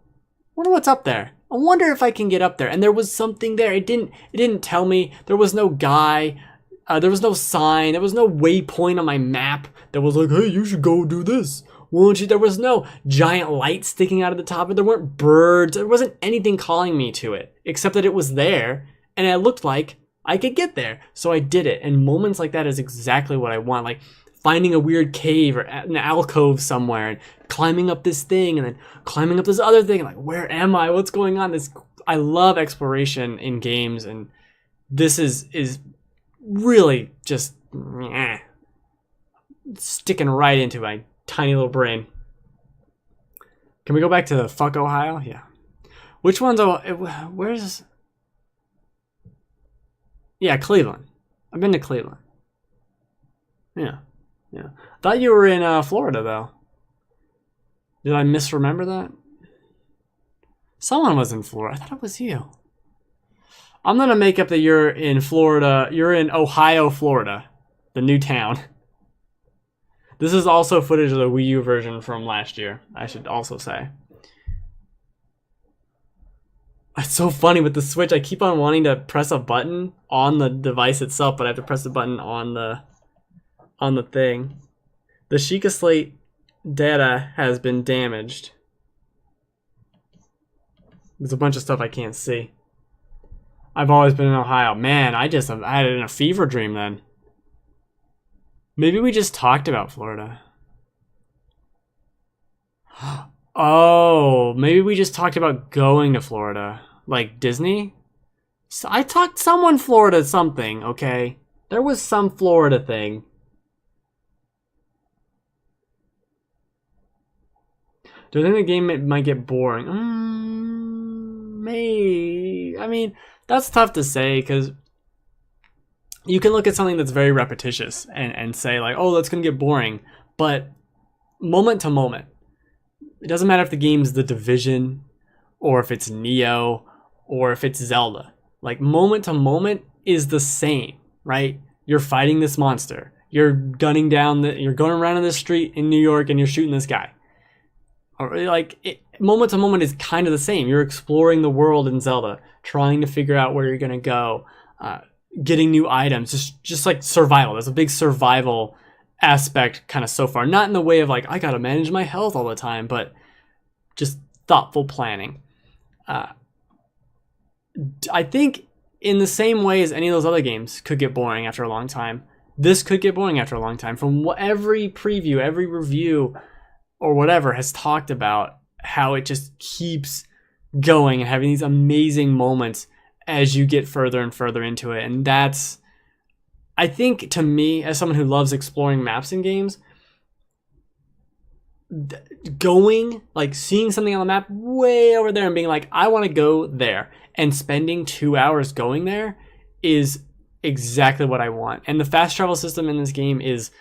wonder what's up there. I wonder if I can get up there. And there was something there. It didn't tell me. There was no guy. There was no sign. There was no waypoint on my map that was like, hey, you should go do this. Won't you? There was no giant light sticking out of the top of it. There weren't birds. There wasn't anything calling me to it, except that it was there, and it looked like I could get there. So I did it. And moments like that is exactly what I want. Like, finding a weird cave or an alcove somewhere and climbing up this thing and then climbing up this other thing. Like, where am I? What's going on? I love exploration in games, and this is really just sticking right into my tiny little brain. Can we go back to fuck Ohio? Yeah. Which one's where's? Yeah, Cleveland. I've been to Cleveland. Yeah. Yeah. Thought you were in Florida, though. Did I misremember that? Someone was in Florida. I thought it was you. I'm going to make up that you're in Florida. You're in Ohio, Florida. The new town. This is also footage of the Wii U version from last year, I should also say. It's so funny with the Switch. I keep on wanting to press a button on the device itself, but I have to press the button on the thing. The Sheikah Slate data has been damaged. There's a bunch of stuff I can't see. I've always been in Ohio. Man, I had it in a fever dream then. Maybe we just talked about Florida. Oh, maybe we just talked about going to Florida. Like Disney? So I talked someone Florida something, okay? There was some Florida thing. Do I think the game might get boring? May. I mean, that's tough to say because you can look at something that's very repetitious and say like, oh, that's gonna get boring. But moment to moment, it doesn't matter if the game's The Division or if it's Neo or if it's Zelda. Like moment to moment is the same, right? You're fighting this monster. You're gunning down you're going around in the street in New York and you're shooting this guy. Or like moment to moment is kind of the same. You're exploring the world in Zelda, trying to figure out where you're gonna go, getting new items, just like survival. There's a big survival aspect kind of so far. Not in the way of like I gotta manage my health all the time, but just thoughtful planning. I think in the same way as any of those other games could get boring after a long time, this could get boring after a long time. From what every preview, every review, or whatever has talked about how it just keeps going and having these amazing moments as you get further and further into it. And that's, I think, to me, as someone who loves exploring maps in games, going, like seeing something on the map way over there and being like, I want to go there, and spending 2 hours going there is exactly what I want. And the fast travel system in this game is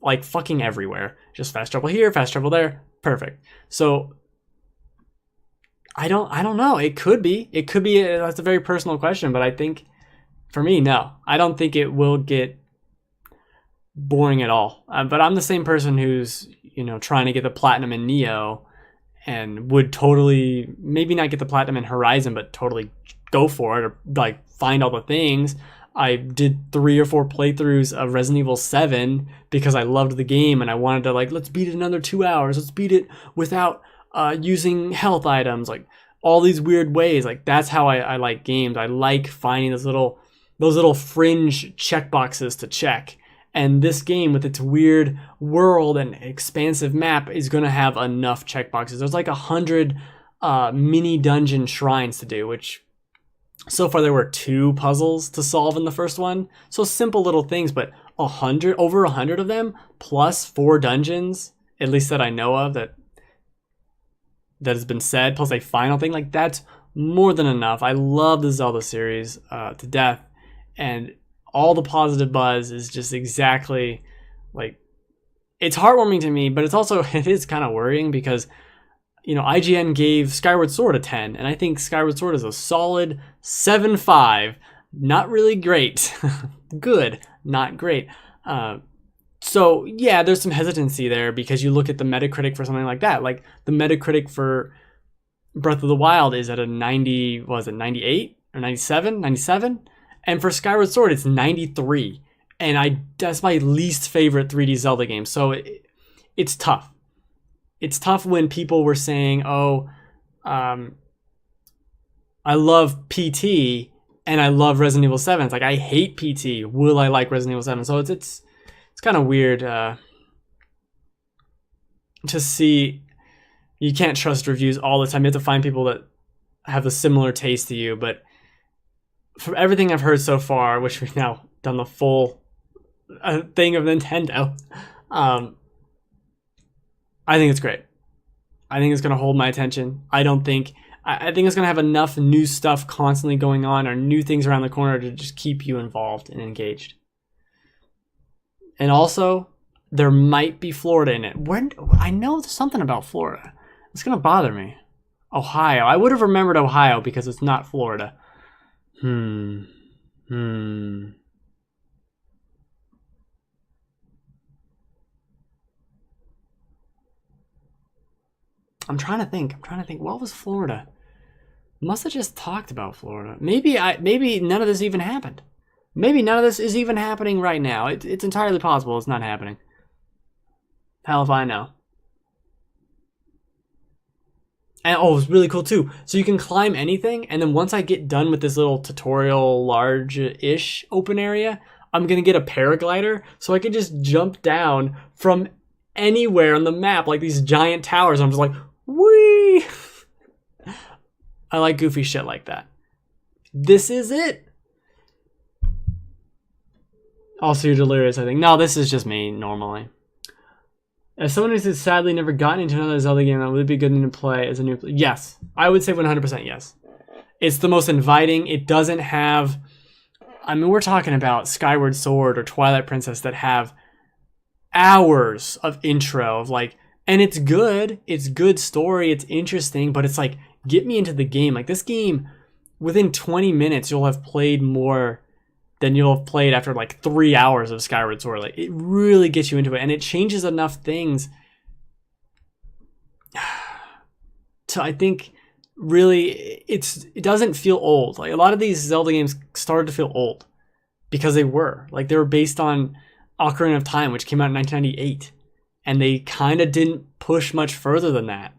like fucking everywhere. Just fast travel here, fast travel there. Perfect. So I don't know. It could be. That's a very personal question, but I think for me, no. I don't think it will get boring at all. But I'm the same person who's, trying to get the platinum in Neo and would totally maybe not get the platinum in Horizon, but totally go for it or like find all the things. I did 3 or 4 playthroughs of Resident Evil 7 because I loved the game and I wanted to let's beat it another 2 hours. Let's beat it without using health items, like all these weird ways. Like that's how I like games. I like finding those little fringe checkboxes to check. And this game with its weird world and expansive map is going to have enough checkboxes. There's like 100 mini dungeon shrines to do, which so far there were 2 puzzles to solve in the first one. So simple little things, but over 100 of them plus 4 dungeons, at least that I know of that has been said, plus a final thing. Like that's more than enough. I love the Zelda series to death, and all the positive buzz is just exactly like, it's heartwarming to me, but it is kind of worrying because IGN gave Skyward Sword a 10, and I think Skyward Sword is a solid 7.5. Not really great. Good, not great. So yeah, there's some hesitancy there because you look at the Metacritic for something like that. Like the Metacritic for Breath of the Wild is at a 90, was it 98 or 97? 97? And for Skyward Sword, it's 93. And that's my least favorite 3D Zelda game. So it's tough. It's tough when people were saying, I love PT and I love Resident Evil 7. It's like, I hate PT. Will I like Resident Evil 7? So it's kind of weird to see. You can't trust reviews all the time. You have to find people that have a similar taste to you. But from everything I've heard so far, which we've now done the full thing of Nintendo, I think it's great. I think it's going to hold my attention. I think it's going to have enough new stuff constantly going on or new things around the corner to just keep you involved and engaged. And also, there might be Florida in it. I know there's something about Florida. It's going to bother me. Ohio. I would have remembered Ohio because it's not Florida. I'm trying to think. What was Florida? Must have just talked about Florida. Maybe none of this even happened. Maybe none of this is even happening right now. It's entirely possible it's not happening. Hell if I know. And it's really cool too. So you can climb anything, and then once I get done with this little tutorial large-ish open area, I'm gonna get a paraglider so I can just jump down from anywhere on the map, like these giant towers. I'm just like, Whee! I like goofy shit like that. This is it. Also, you're delirious, I think. No, this is just me, normally. As someone who's sadly never gotten into another Zelda game, would it be good to play as a new player? Yes. I would say 100% yes. It's the most inviting. It doesn't have... I mean, we're talking about Skyward Sword or Twilight Princess that have hours of intro of like... And it's good. It's good story. It's interesting. But it's like, get me into the game. Like, this game, within 20 minutes, you'll have played more than you'll have played after like 3 hours of Skyward Sword. Like, it really gets you into it, and it changes enough things to, I think, really, it doesn't feel old. Like, a lot of these Zelda games started to feel old because they were based on Ocarina of Time, which came out in 1998, and they kind of didn't push much further than that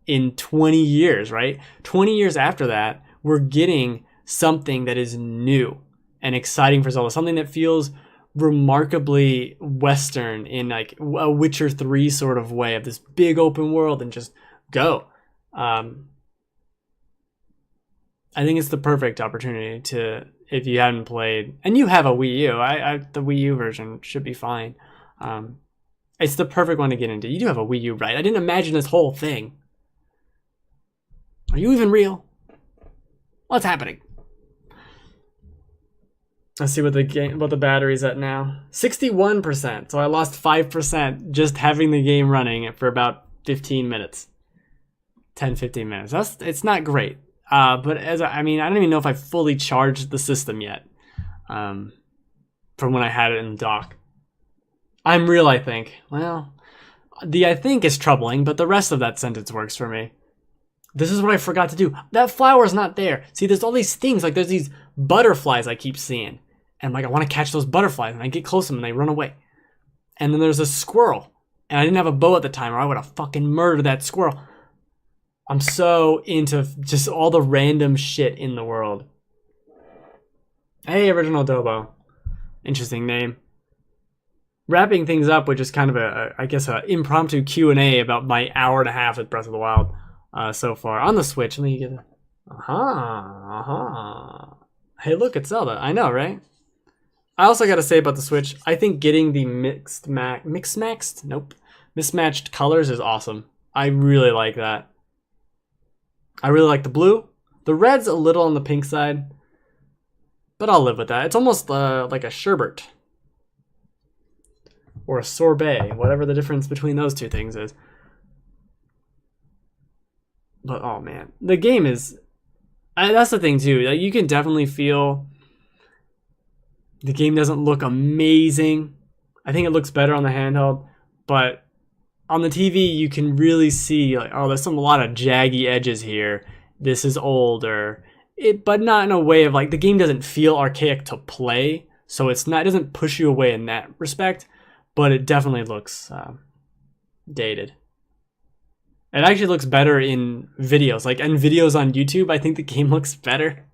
in 20 years, right? 20 years after that, we're getting something that is new and exciting for Zelda, something that feels remarkably Western in like a Witcher 3 sort of way of this big open world and just go. I think it's the perfect opportunity to, if you haven't played, and you have a Wii U, the Wii U version should be fine. It's the perfect one to get into. You do have a Wii U, right? I didn't imagine this whole thing. Are you even real? What's happening? Let's see what the battery's at now. 61%. So I lost 5% just having the game running for about 15 minutes. 10, 15 minutes. It's not great. But I don't even know if I fully charged the system yet. From when I had it in the dock. I'm real, I think. Well, the I think is troubling, but the rest of that sentence works for me. This is what I forgot to do. That flower's not there. See, there's all these things. Like, there's these butterflies I keep seeing. And I'm like, I want to catch those butterflies. And I get close to them and they run away. And then there's a squirrel. And I didn't have a bow at the time or I would have fucking murdered that squirrel. I'm so into just all the random shit in the world. Hey, Original Dobo. Interesting name. Wrapping things up with just kind of a impromptu Q&A about my hour and a half with Breath of the Wild so far. On the Switch, let me get it. Hey, look, it's Zelda. I know, right? I also got to say about the Switch, I think getting the mismatched colors is awesome. I really like that. I really like the blue. The red's a little on the pink side, but I'll live with that. It's almost like a sherbet or a sorbet, whatever the difference between those two things is. But oh man, the game is... that's the thing too. Like, you can definitely feel the game doesn't look amazing. I think it looks better on the handheld, but on the TV you can really see like, oh, there's a lot of jaggy edges here. This is older, but not in a way of like the game doesn't feel archaic to play, so it doesn't push you away in that respect, but it definitely looks dated. It actually looks better in videos. Like in videos on YouTube, I think the game looks better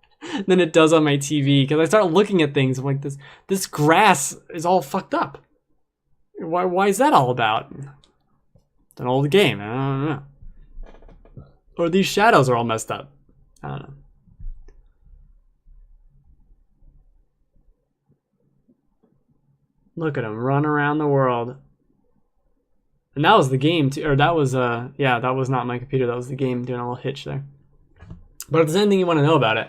than it does on my TV. Because I start looking at things, I'm like, this grass is all fucked up. Why is that all about? It's an old game. I don't know. Or these shadows are all messed up. I don't know. Look at him run around the world. And that was the game, too. Or that was, yeah, that was not my computer. That was the game doing a little hitch there. But if there's anything you want to know about it.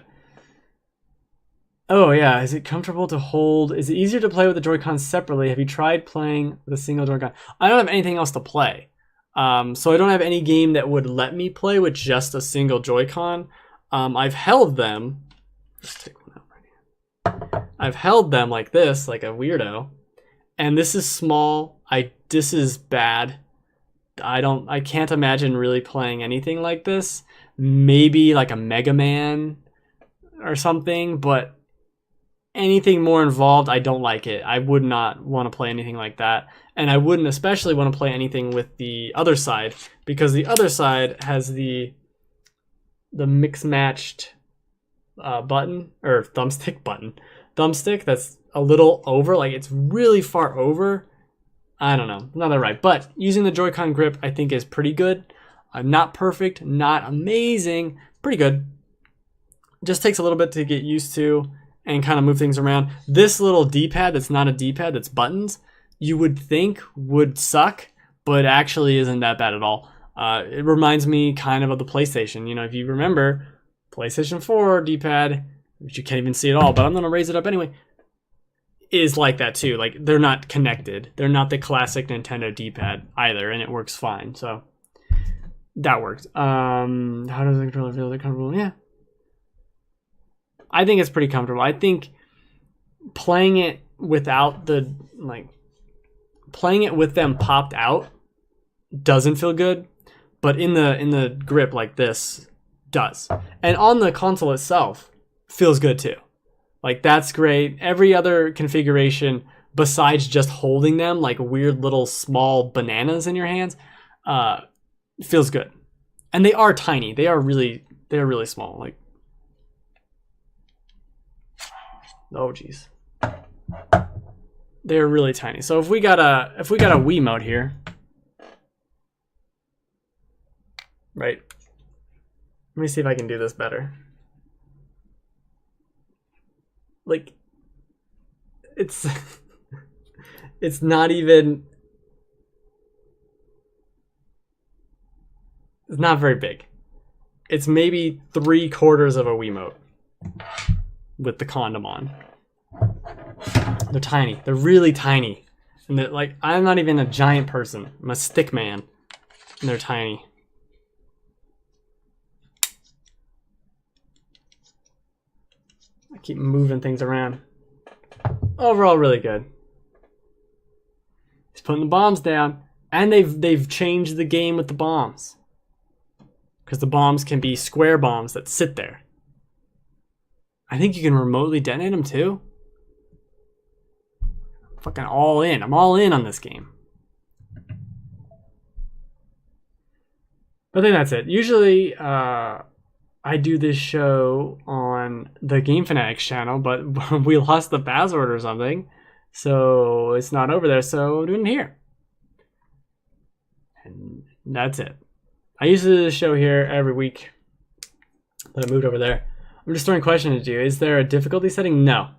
Oh, yeah. Is it comfortable to hold? Is it easier to play with the Joy-Con separately? Have you tried playing with a single Joy-Con? I don't have anything else to play. So I don't have any game that would let me play with just a single Joy-Con. I've held them. Let's take one out right here. I've held them like this, like a weirdo. And this is small. This is bad. I can't imagine really playing anything like this. Maybe like a Mega Man or something, but anything more involved, I don't like it. I would not want to play anything like that. And I wouldn't especially want to play anything with the other side, because the other side has the mix-matched button, or thumbstick that's a little over, like it's really far over. I don't know, not that right. But using the Joy-Con grip, I think is pretty good. Not perfect, not amazing, pretty good. Just takes a little bit to get used to and kind of move things around. This little D-pad that's not a D-pad, that's buttons, you would think would suck, but actually isn't that bad at all. It reminds me kind of the PlayStation. You know, if you remember, PlayStation 4 D-pad, which you can't even see at all, but I'm going to raise it up anyway, is like that too. Like, they're not connected. They're not the classic Nintendo D-pad either, and it works fine. So that works. How does the controller feel? Is it comfortable? Yeah. I think it's pretty comfortable. I think playing it without the, like, playing it with them popped out doesn't feel good, but in the grip like this does. And on the console itself feels good too. Like, that's great. Every other configuration besides just holding them like weird little small bananas in your hands feels good. And they are tiny. They are really small. Like, oh geez, they're really tiny. So if we got a Wiimote here, right? Let me see if I can do this better. Like, it's it's not even, it's not very big. It's maybe 3/4 of a Wiimote with the condom on. They're tiny. They're really tiny. And they're like, I'm not even a giant person. I'm a stick man. And they're tiny. I keep moving things around. Overall, really good. He's putting the bombs down. And they've changed the game with the bombs. Because the bombs can be square bombs that sit there. I think you can remotely detonate them too. I'm fucking all in. I'm all in on this game. I think that's it. Usually, I do this show on the Game Fanatics channel, but we lost the password or something, so it's not over there. So I'm doing it here, and that's it. I used to do this show here every week, but I moved over there. I'm just throwing questions at you. Is there a difficulty setting? No.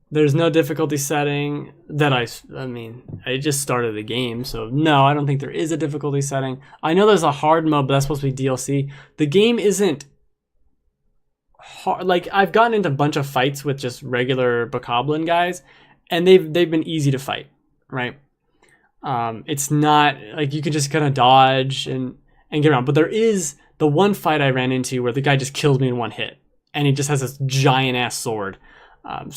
There's no difficulty setting that I just started the game, so no, I don't think there is a difficulty setting. I know there's a hard mode, but that's supposed to be DLC. The game isn't hard. Like, I've gotten into a bunch of fights with just regular Bokoblin guys, and they've been easy to fight, right? It's not like you can just kind of dodge and get around. But there is the one fight I ran into where the guy just kills me in one hit, and he just has this giant ass sword. And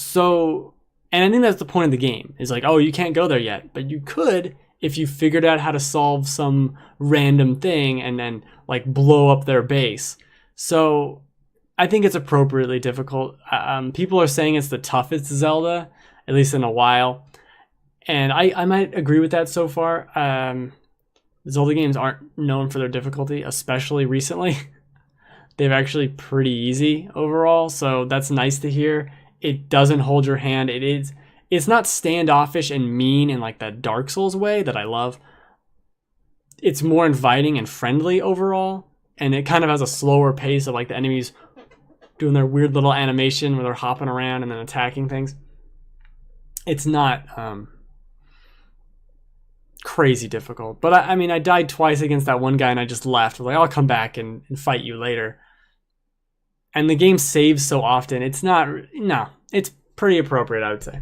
I think that's the point of the game, is like, oh, you can't go there yet, but you could if you figured out how to solve some random thing and then like blow up their base. So I think it's appropriately difficult. People are saying it's the toughest Zelda, at least in a while. And I might agree with that so far. Zelda games aren't known for their difficulty, especially recently. They're actually pretty easy overall, so that's nice to hear. It doesn't hold your hand. It's not standoffish and mean in like that Dark Souls way that I love. It's more inviting and friendly overall, and it kind of has a slower pace of like the enemies doing their weird little animation where they're hopping around and then attacking things. It's not crazy difficult, but I died twice against that one guy and I just left. I was like, I'll come back and fight you later. And the game saves so often. It's pretty appropriate, I would say.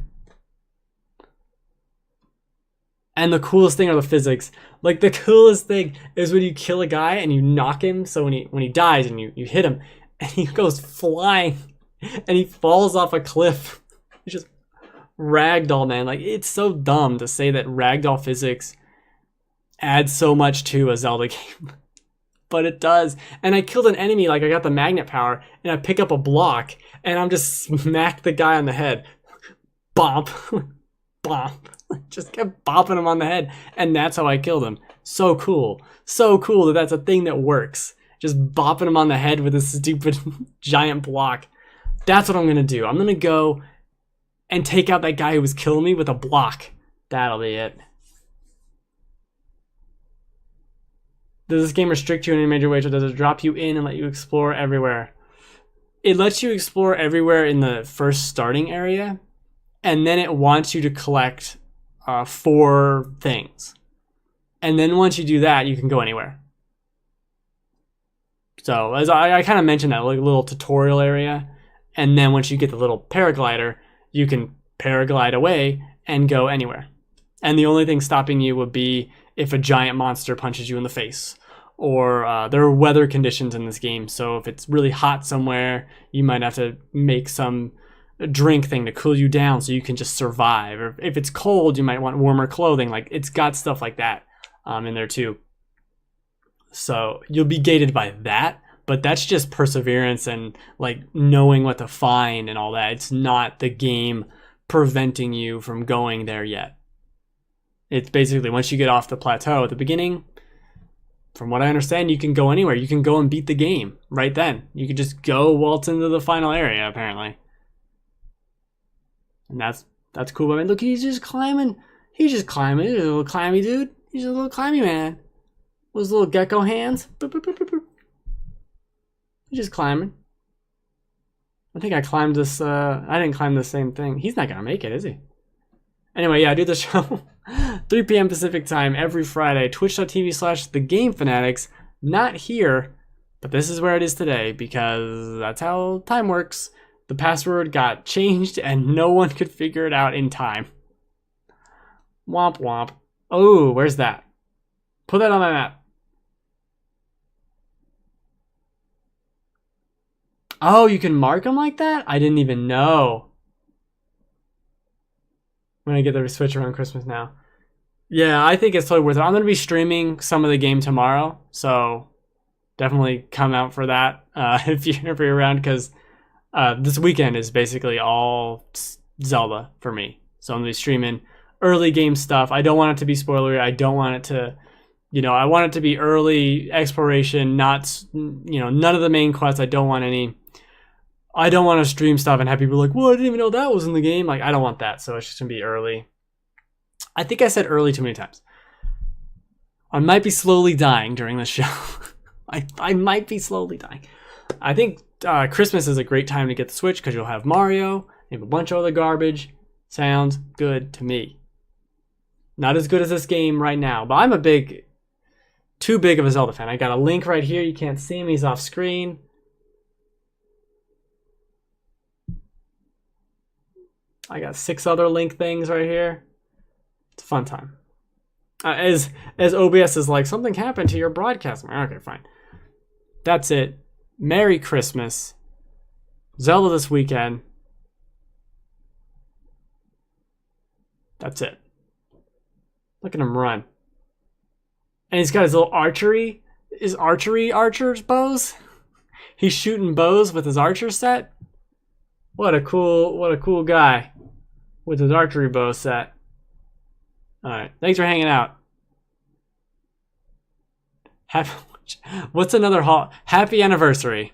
And the coolest thing are the physics. Like, the coolest thing is when you kill a guy and you knock him, so when he dies and you hit him, and he goes flying, and he falls off a cliff. He's just ragdoll, man. Like, it's so dumb to say that ragdoll physics adds so much to a Zelda game. But it does. And I killed an enemy, like I got the magnet power, and I pick up a block, and I'm just smack the guy on the head. Bomp. Bomp. Just kept bopping him on the head, and that's how I killed him. So cool. So cool that that's a thing that works. Just bopping him on the head with a stupid giant block. That's what I'm going to do. I'm going to go and take out that guy who was killing me with a block. That'll be it. Does this game restrict you in any major ways, or does it drop you in and let you explore everywhere? It lets you explore everywhere in the first starting area, and then it wants you to collect 4 things. And then once you do that, you can go anywhere. So as I kind of mentioned that like little tutorial area, and then once you get the little paraglider, you can paraglide away and go anywhere. And the only thing stopping you would be if a giant monster punches you in the face, or there are weather conditions in this game. So if it's really hot somewhere, you might have to make some drink thing to cool you down so you can just survive. Or if it's cold, you might want warmer clothing. Like, it's got stuff like that in there too. So you'll be gated by that, but that's just perseverance and like knowing what to find and all that. It's not the game preventing you from going there yet. It's basically once you get off the plateau at the beginning, from what I understand, you can go anywhere. You can go and beat the game right then. You can just go waltz into the final area, apparently. And that's cool. I mean, look, he's just climbing. He's just climbing. He's a little climby dude. He's a little climby man. With his little gecko hands. Boop, boop, boop, boop, boop. He's just climbing. I think I climbed this. I didn't climb the same thing. He's not going to make it, is he? Anyway, yeah, I do the show 3 p.m. Pacific time every Friday. Twitch.tv/TheGameFanatics. Not here, but this is where it is today because that's how time works. The password got changed and no one could figure it out in time. Womp womp. Oh, where's that? Put that on my map. Oh, you can mark them like that? I didn't even know. I'm going to get the Switch around Christmas now. Yeah, I think it's totally worth it. I'm going to be streaming some of the game tomorrow, so definitely come out for that if you're around, because this weekend is basically all Zelda for me. So I'm going to be streaming early game stuff. I don't want it to be spoilery. I don't want it to, I want it to be early exploration, not, none of the main quests. I don't want to stream stuff and have people like, well, I didn't even know that was in the game. Like, I don't want that. So it's just going to be early. I think I said early too many times. I might be slowly dying during this show. I might be slowly dying. I think Christmas is a great time to get the Switch because you'll have Mario. You have a bunch of other garbage. Sounds good to me. Not as good as this game right now, but I'm too big of a Zelda fan. I got a Link right here. You can't see him. He's off screen. I got 6 other Link things right here. It's a fun time. As OBS is like, something happened to your broadcast. Okay, fine. That's it. Merry Christmas. Zelda this weekend. That's it. Look at him run. And he's got his little archery. His archer's bows. He's shooting bows with his archer set. What a cool guy with his archery bow set. Alright, thanks for hanging out. What's another happy anniversary?